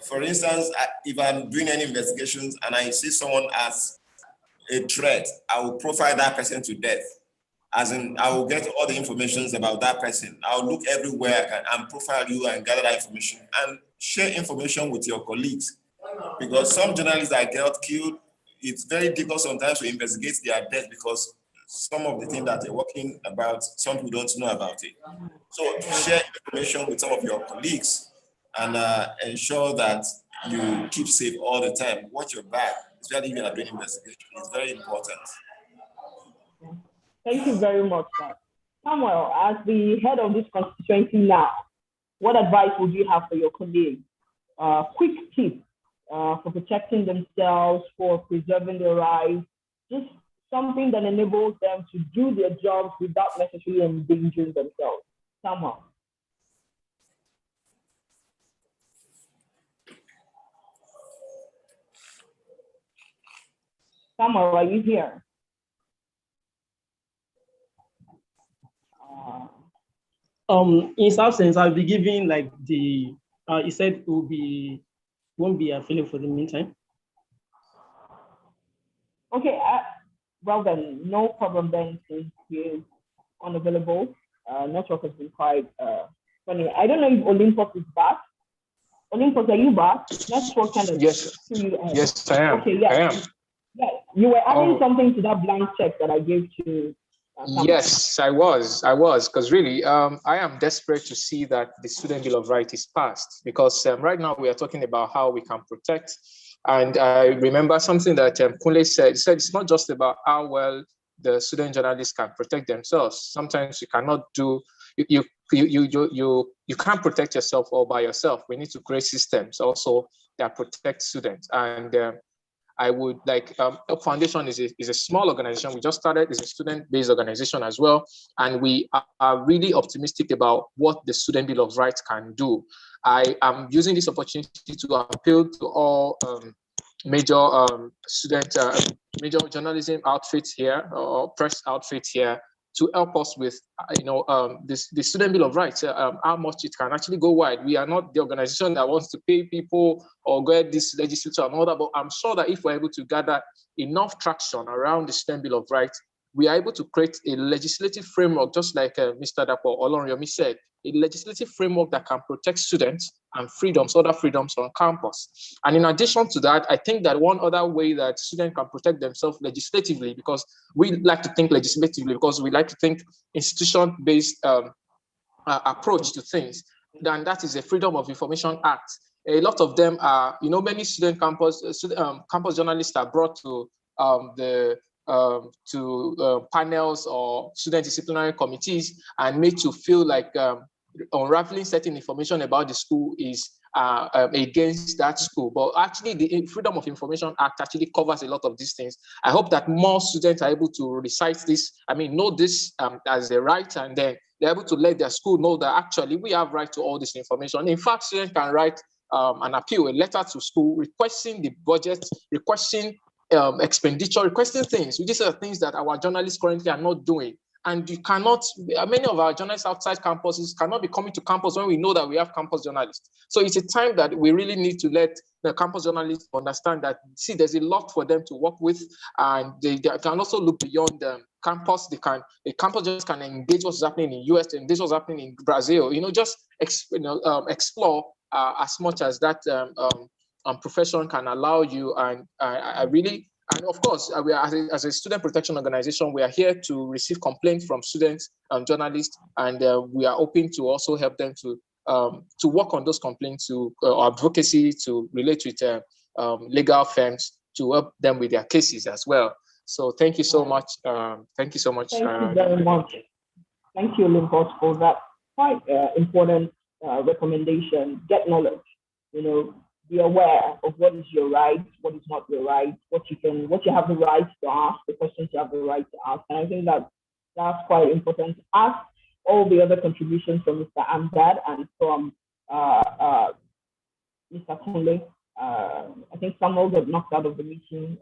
for instance, if I'm doing any investigations and I see someone as a threat, I will profile that person to death. As in, I will get all the information about that person. I'll look everywhere I can and profile you and gather that information and share information with your colleagues. Because some journalists that get killed, it's very difficult sometimes to investigate their death because some of the things that they're working about, some people don't know about it. So share information with some of your colleagues and ensure that you keep safe all the time. Watch your back, especially if you are doing investigation. It's very important. Thank you very much, sir. Samuel, as the head of this constituency now, what advice would you have for your colleagues? Quick tip for protecting themselves, for preserving their rights, just something that enables them to do their jobs without necessarily endangering themselves. Somehow. Samuel, are you here? In his absence, I'll be giving like the, he said it won't be available for the meantime. Okay, well then, no problem then, since he is unavailable. Network has been quite funny. I don't know if Olympus is back. Olympus, are you back? Network kind of yes, yes, I am. Okay, yeah. I am. Yeah, you were adding something to that blank check that I gave to. Yes, I was, because really, I am desperate to see that the Student Bill of Rights is passed, because right now we are talking about how we can protect. And I remember something that Kunle said. He said it's not just about how well the student journalists can protect themselves. Sometimes you cannot do, you can't protect yourself all by yourself. We need to create systems also that protect students. And I would like, Up Foundation is a small organization. We just started, it's a student-based organization as well. And we are really optimistic about what the Student Bill of Rights can do. I am using this opportunity to appeal to all major major journalism outfits here, or press outfits here, to help us with, the Student Bill of Rights, how much it can actually go wide. We are not the organization that wants to pay people or get this legislature and all that, but I'm sure that if we're able to gather enough traction around the Student Bill of Rights, we are able to create a legislative framework, just like Mr. Dapo Olonyomi said, a legislative framework that can protect students and other freedoms on campus. And in addition to that, I think that one other way that students can protect themselves legislatively, because we like to think legislatively, because we like to think institution-based approach to things, then that is a Freedom of Information Act. A lot of them are, many campus journalists are brought to panels or student disciplinary committees and made to feel like unraveling certain information about the school is against that school. But actually, the Freedom of Information Act actually covers a lot of these things. I hope that more students are able to recite this, know this as a right, and then they're able to let their school know that actually we have right to all this information. In fact, students can write an appeal, a letter to school requesting the budget, requesting expenditure, requesting things. These are things that our journalists currently are not doing. And you cannot, many of our journalists outside campuses cannot be coming to campus when we know that we have campus journalists. So it's a time that we really need to let the campus journalists understand that, see, there's a lot for them to work with, and they can also look beyond campus. A campus just can engage what's happening in US, and this was happening in Brazil, just explore as much as that profession can allow you. And I really, and of course, we are, as a student protection organization, we are here to receive complaints from students and journalists, and we are hoping to also help them to work on those complaints, to advocacy, to relate with legal firms, to help them with their cases as well. So thank you so much. Thank you so much. Thank you very much. Thank you, Olympus, for that quite important recommendation. Get knowledge, be aware of what is your right, what is not your right, what you have the right to ask, the questions you have the right to ask. And I think that's quite important. Ask all the other contributions from Mr. Amjad and from Mr. Kunle. I think Samuel got knocked out of the meeting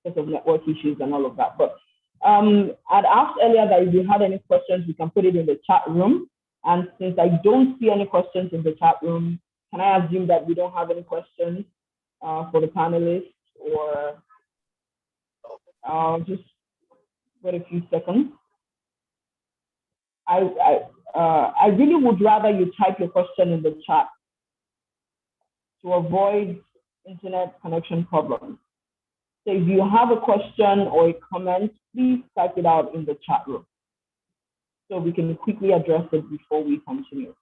because of network issues and all of that. But I'd asked earlier that if you had any questions, we can put it in the chat room. And since I don't see any questions in the chat room, can I assume that we don't have any questions for the panelists, or just wait a few seconds? I really would rather you type your question in the chat to avoid internet connection problems. So if you have a question or a comment, please type it out in the chat room so we can quickly address it before we continue.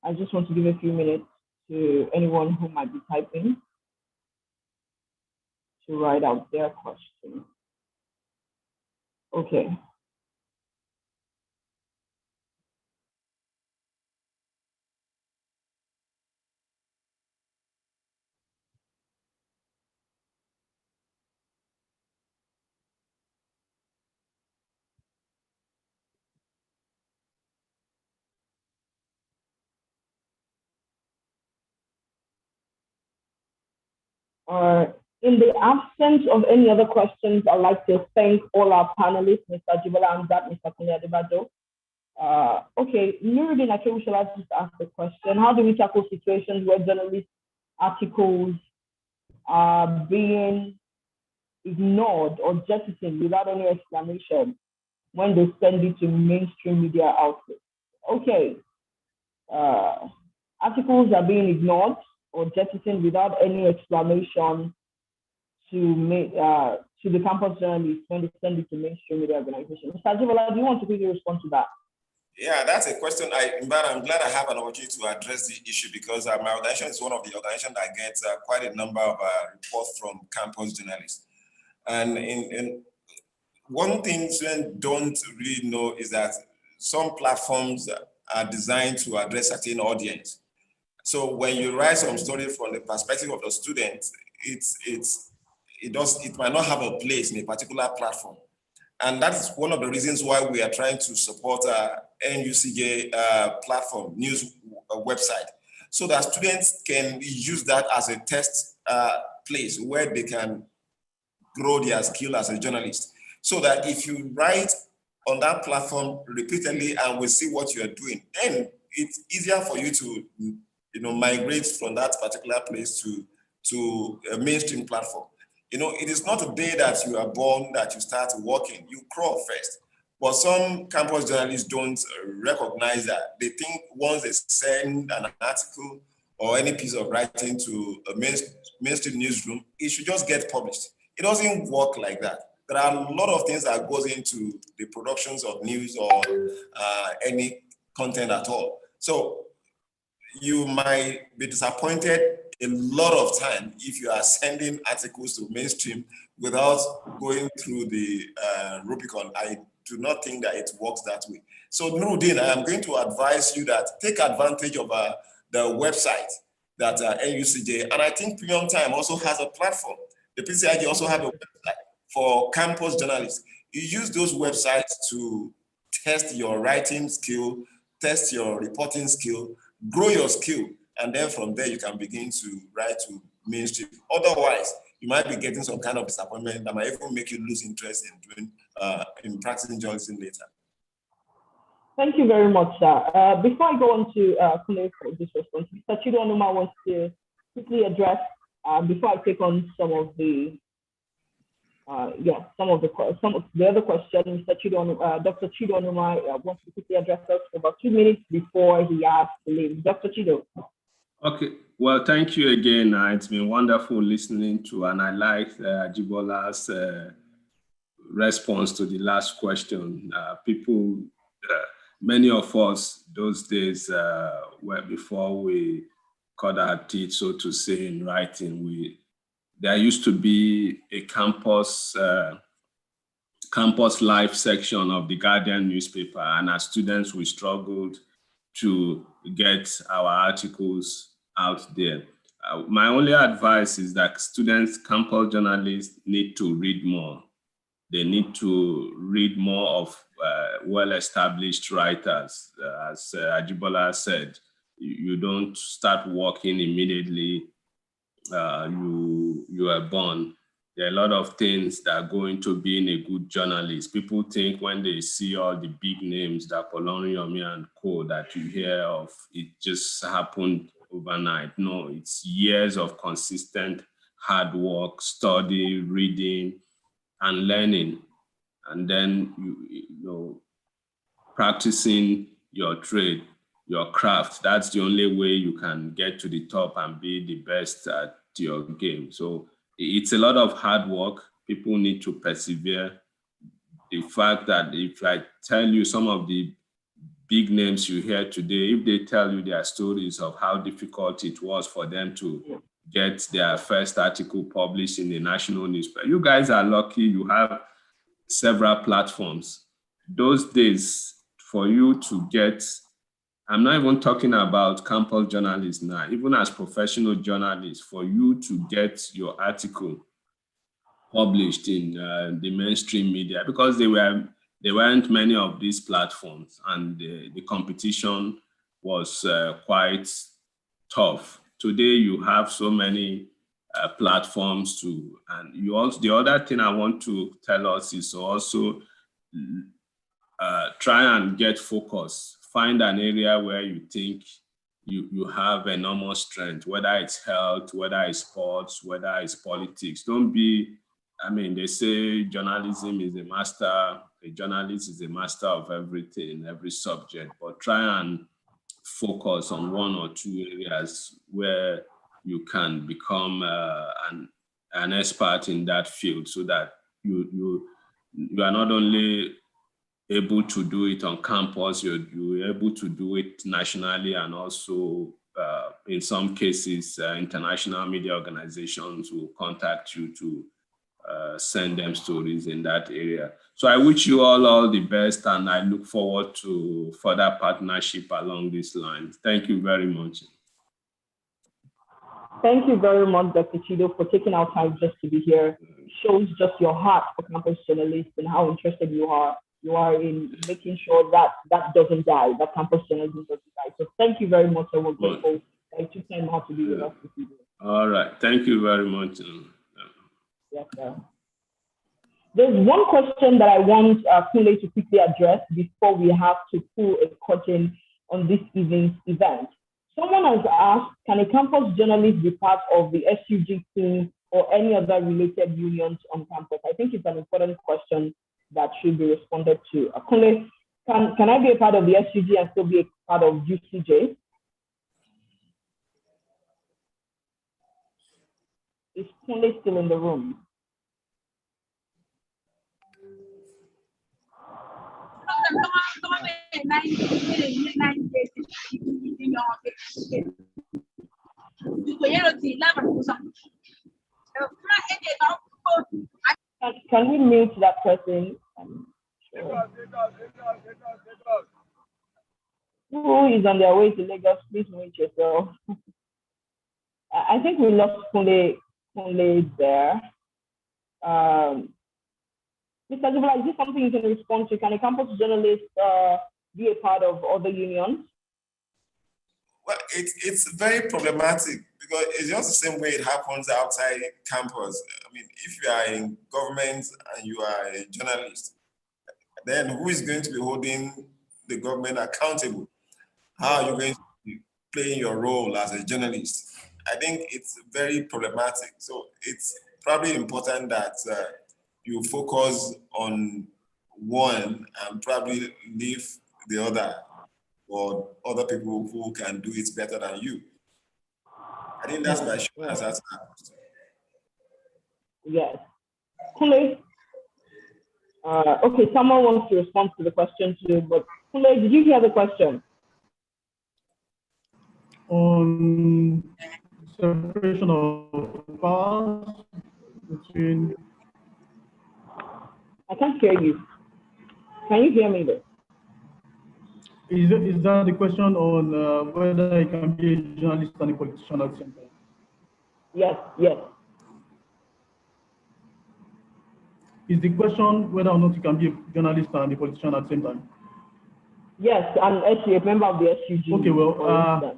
I just want to give a few minutes to anyone who might be typing to write out their question. Okay. In the absence of any other questions, I'd like to thank all our panelists, Mr. Jibola Hamzat, Mr. Kunle Adebajo. Okay, Nuruddin Akewushola just asked the question: how do we tackle situations where journalist articles are being ignored or jettisoned without any explanation when they send it to mainstream media outlets? Okay, articles are being ignored or jettisoned without any explanation to the campus journalists when they send it to mainstream media organizations. Mr. Jibola, do you want to quickly respond to that? Yeah, that's a question. I'm glad I have an opportunity to address the issue because my organization is one of the organizations that gets quite a number of reports from campus journalists. And in one thing students don't really know is that some platforms are designed to address certain audience. So when you write some story from the perspective of the student, it might not have a place in a particular platform. And that's one of the reasons why we are trying to support NUCJ platform, news website, so that students can use that as a test place where they can grow their skill as a journalist. So that if you write on that platform repeatedly and we see what you are doing, then it's easier for you to migrate from that particular place to a mainstream platform. It is not a day that you are born that you start working. You crawl first. But some campus journalists don't recognize that. They think once they send an article or any piece of writing to a mainstream newsroom, it should just get published. It doesn't work like that. There are a lot of things that goes into the productions of news or any content at all. So you might be disappointed a lot of time if you are sending articles to mainstream without going through the Rubicon. I do not think that it works that way. So Nuruddin, I am going to advise you that take advantage of the website that NUCJ, and I think Premium Time also has a platform. The PCIJ also have a website for campus journalists. You use those websites to test your writing skill, test your reporting skill, grow your skill, and then from there you can begin to write to mainstream. Otherwise, you might be getting some kind of disappointment that might even make you lose interest in doing in practicing journalism later. Thank you very much, sir. Before I go on to Kunle for this response, Mr. Chido Onuma wants to quickly address before I take on some of the other questions. Dr. Chido Onuma wants to quickly address us for about 2 minutes before he asks to leave. Dr. Chido. Okay, well, thank you again. It's been wonderful listening to, and I liked Jibola's response to the last question. Many of us those days, were before we cut our teeth, so to say, in writing, there used to be a campus life section of the Guardian newspaper, and as students, we struggled to get our articles out there. My only advice is that students, campus journalists need to read more. They need to read more of well-established writers. As Ajibola said, you don't start working immediately. You are born. There are a lot of things that go into being a good journalist. People think when they see all the big names, that Poloniyomi and co, that you hear of, it just happened overnight. No, it's years of consistent hard work, study, reading, and learning. And then you practicing your trade, your craft. That's the only way you can get to the top and be the best at your game. So it's a lot of hard work. People need to persevere. The fact that if I tell you some of the big names you hear today, if they tell you their stories of how difficult it was for them to get their first article published in the national newspaper. You guys are lucky, you have several platforms. Those days, for you to get, I'm not even talking about campus journalists now, even as professional journalists, for you to get your article published in the mainstream media, because there weren't many of these platforms, and the competition was quite tough. Today, you have so many platforms to, and you also, the other thing I want to tell us is also try and get focus. Find an area where you think you have enormous strength, whether it's health, whether it's sports, whether it's politics. Don't be, I mean, they say journalism is a master, a journalist is a master of everything, every subject, but try and focus on one or two areas where you can become an expert in that field, so that you are not only able to do it on campus, you're able to do it nationally, and also in some cases, international media organizations will contact you to send them stories in that area. So I wish you all the best, and I look forward to further partnership along these lines. Thank you very much. Thank you very much, Dr. Chido, for taking our time just to be here. It shows just your heart for campus journalists and how interested you are in making sure that that doesn't die, that campus journalism doesn't die. So thank you very much, and we're grateful that you took time out to be with us. All right, thank you very much. Yes, sir. There's one question that I want Kunle to quickly address before we have to pull a curtain on this evening's event. Someone has asked, can a campus journalist be part of the SUG team or any other related unions on campus? I think it's an important question that should be responded to. Kunle, can I be a part of the SUG and still be a part of UCJ? Is Kunle still in the room? Can we mute that person? Sure. Who is on their way to Lagos? Please mute yourself. I think we lost Kunle there. Mr. Jibola, is this something you can respond to? Can a campus journalist be a part of other unions? Well, it's very problematic, because it's just the same way it happens outside campus. I mean, if you are in government and you are a journalist, then who is going to be holding the government accountable? How are you going to be playing your role as a journalist? I think it's very problematic. So it's probably important that you focus on one and probably leave the other for other people who can do it better than you. I think that's my short answer to that question. Yes. Kunle, okay, someone wants to respond to the question too, but Kunle, did you hear the question? On separation of powers between... I can't hear you. Can you hear me though? Is that the question on whether you can be a journalist and a politician at the same time? Yes, yes. Is the question whether or not you can be a journalist and a politician at the same time? Yes, I'm actually a member of the SUG. Okay, well,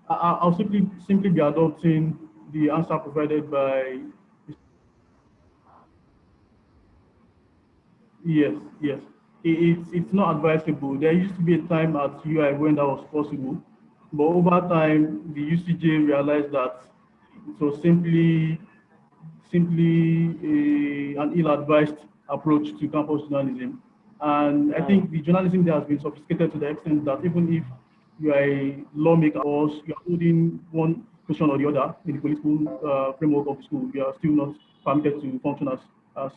I'll simply be adopting the answer provided by... Yes. It's not advisable. There used to be a time at UI when that was possible, but over time, the UCJ realized that it was simply an ill-advised approach to campus journalism. And I think the journalism there has been sophisticated to the extent that even if you are a lawmaker or you are holding one position or the other in the political framework of the school, you are still not permitted to function as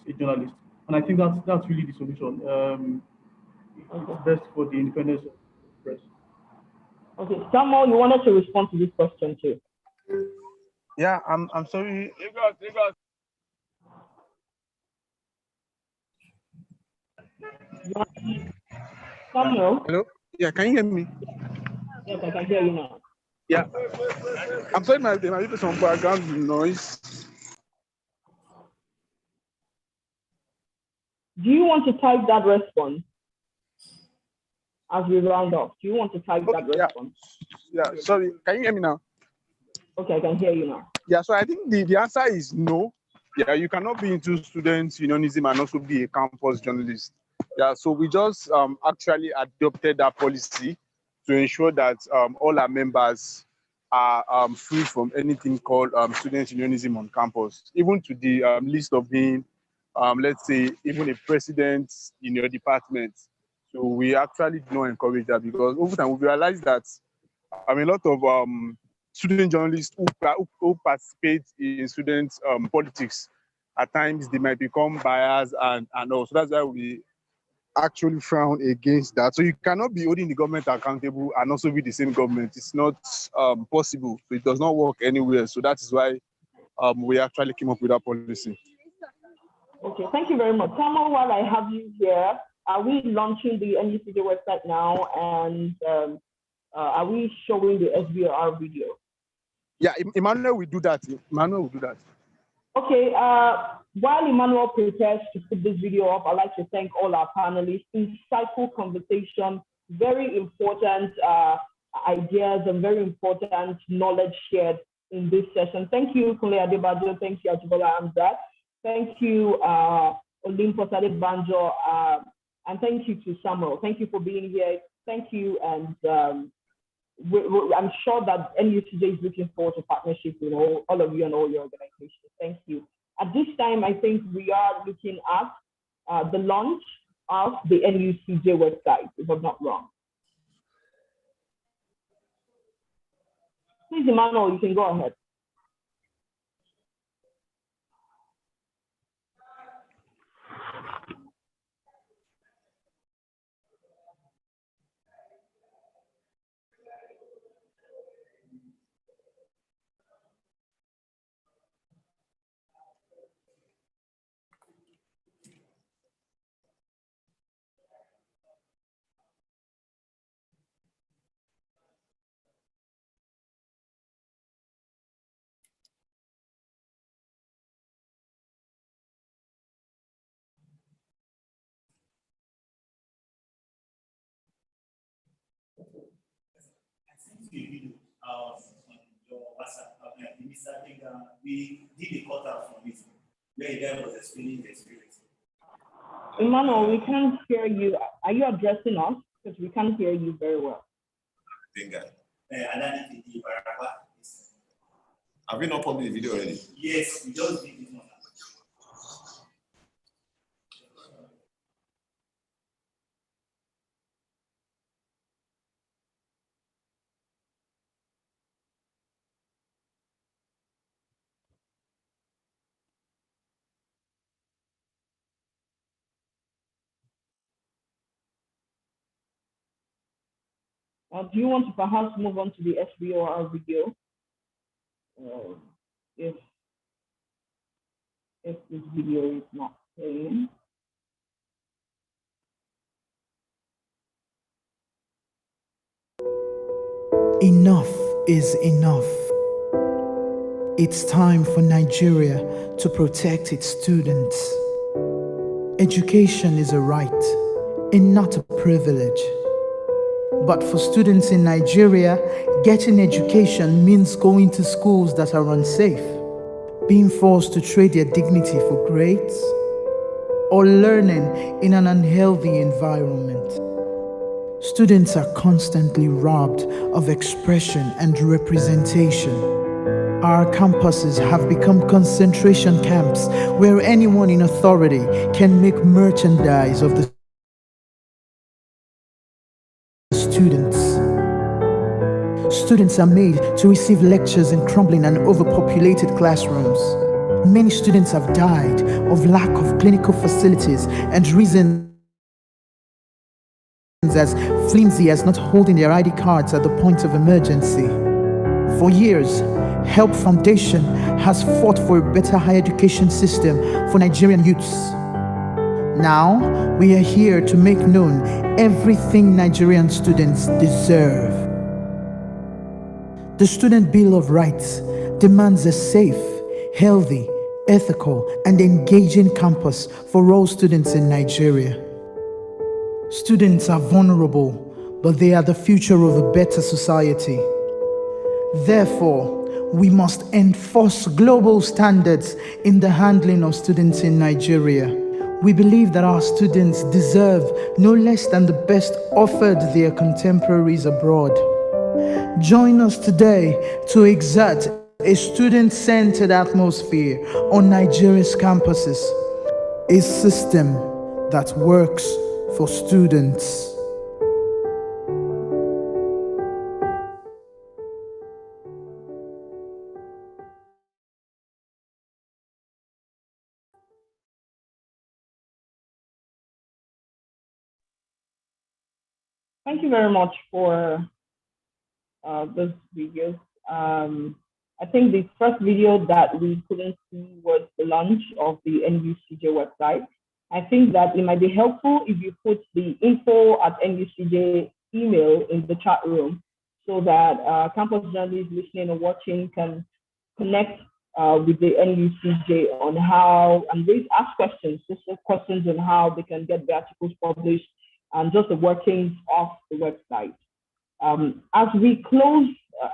a journalist. And I think that's really the solution. It's best for the independence of the press. Okay, Samuel, you wanted to respond to this question too. Yeah, I'm sorry. Samuel? Hello? Yeah, can you hear me? Yes, I can hear you now. Yeah. I'm sorry, there might be some background noise. Do you want to type that response as we round off? Do you want to type that response? Yeah, sorry. Can you hear me now? Okay, I can hear you now. Yeah, so I think the answer is no. Yeah, you cannot be into student unionism and also be a campus journalist. Yeah, so we just actually adopted that policy to ensure that all our members are free from anything called student unionism on campus, even to the list of being, let's say, even a president in your department. So we actually do not encourage that, because over time we realized that a lot of student journalists who participate in student politics, at times they might become biased and all. So that's why we actually frown against that. So you cannot be holding the government accountable and also be the same government. It's not possible. So it does not work anywhere. So that is why we actually came up with that policy. Okay, thank you very much. Samuel, while I have you here, are we launching the NUCJ website now? And are we showing the SBOR video? Yeah, Emmanuel will do that. Okay, while Emmanuel prepares to put this video up, I'd like to thank all our panelists. Insightful conversation, very important ideas and very important knowledge shared in this session. Thank you, Kunle Adebajo. Thank you, Ajibola Amzat. Thank you, Olympus Adebanjo. And thank you to Samuel. Thank you for being here. Thank you. And I'm sure that NUCJ is looking forward to partnership with all of you and all your organizations. Thank you. At this time, I think we are looking at the launch of the NUCJ website, if I'm not wrong. Please, Emmanuel, you can go ahead. On your WhatsApp, we did a cutout from it where the guy was explaining the experience. Emmanuel, we can't hear you. Are you addressing us? Because we can't hear you very well. Have we not published the video already? Yes, we just did it. Do you want to perhaps move on to the SBOR video? If this video is not playing. Enough is enough. It's time for Nigeria to protect its students. Education is a right and not a privilege. But for students in Nigeria, getting education means going to schools that are unsafe, being forced to trade their dignity for grades, or learning in an unhealthy environment. Students are constantly robbed of expression and representation. Our campuses have become concentration camps where anyone in authority can make merchandise of the students. Students are made to receive lectures in crumbling and overpopulated classrooms. Many students have died of lack of clinical facilities and reasons as flimsy as not holding their ID cards at the point of emergency. For years, Help Foundation has fought for a better higher education system for Nigerian youths. Now, we are here to make known everything Nigerian students deserve. The Student Bill of Rights demands a safe, healthy, ethical, and engaging campus for all students in Nigeria. Students are vulnerable, but they are the future of a better society. Therefore, we must enforce global standards in the handling of students in Nigeria. We believe that our students deserve no less than the best offered their contemporaries abroad. Join us today to exert a student-centered atmosphere on Nigeria's campuses, a system that works for students. Thank you very much for this video. I think the first video that we couldn't see was the launch of the NUCJ website. I think that it might be helpful if you put the info@NUCJ email in the chat room so that campus journalists listening or watching can connect with the NUCJ on how, and ask questions, just questions on how they can get the articles published and just the workings of the website. As we close,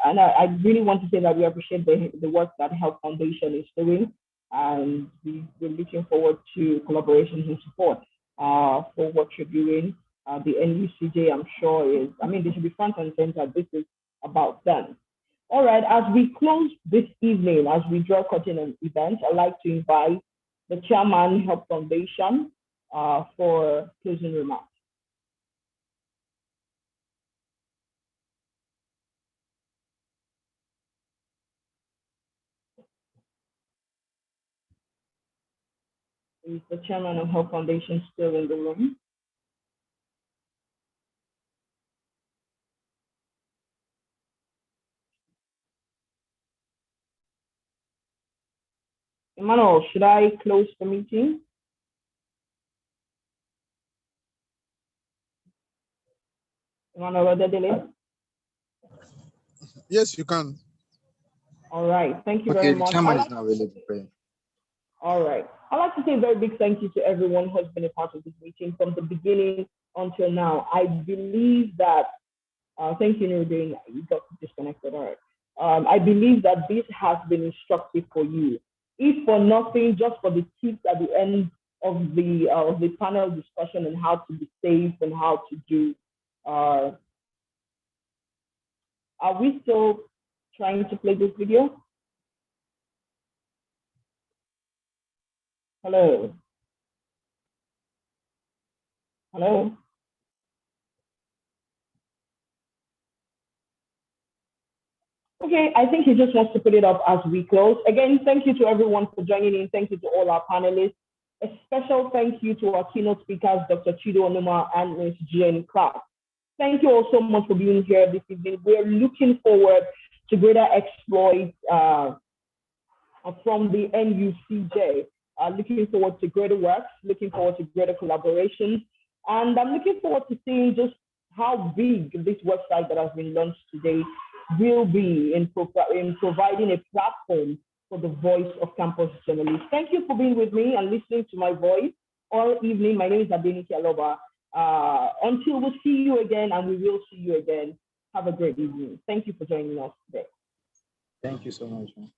and I really want to say that we appreciate the work that Help Foundation is doing, and we're looking forward to collaborations and support for what you're doing. The NUCJ, I'm sure they should be front and center. This is about them. All right, as we close this evening, as we draw curtain on events, I'd like to invite the chairman, Help Foundation, for closing remarks. Is the chairman of Help Foundation still in the room? Emmanuel, should I close the meeting? Emmanuel Odedele? Yes, you can. All right, thank you Okay, very the much. chairman is now available. All right. I'd like to say a very big thank you to everyone who has been a part of this meeting from the beginning until now. I believe that, thank you, Nurdin, you got disconnected, all right. I believe that this has been instructive for you. If for nothing, just for the tips at the end of the panel discussion on how to be safe and how to do. Are we still trying to play this video? Hello. Hello. Okay, I think he just wants to put it up as we close. Again, thank you to everyone for joining in. Thank you to all our panelists. A special thank you to our keynote speakers, Dr. Chido Onuma and Ms. Jane Clark. Thank you all so much for being here this evening. We're looking forward to greater exploits from the NUCJ. Looking forward to greater work, looking forward to greater collaborations. And I'm looking forward to seeing just how big this website that has been launched today will be in providing a platform for the voice of campus journalists. Thank you for being with me and listening to my voice all evening. My name is Adeniki Aloba. Until we see you again, and we will see you again, have a great evening. Thank you for joining us today. Thank you so much, man.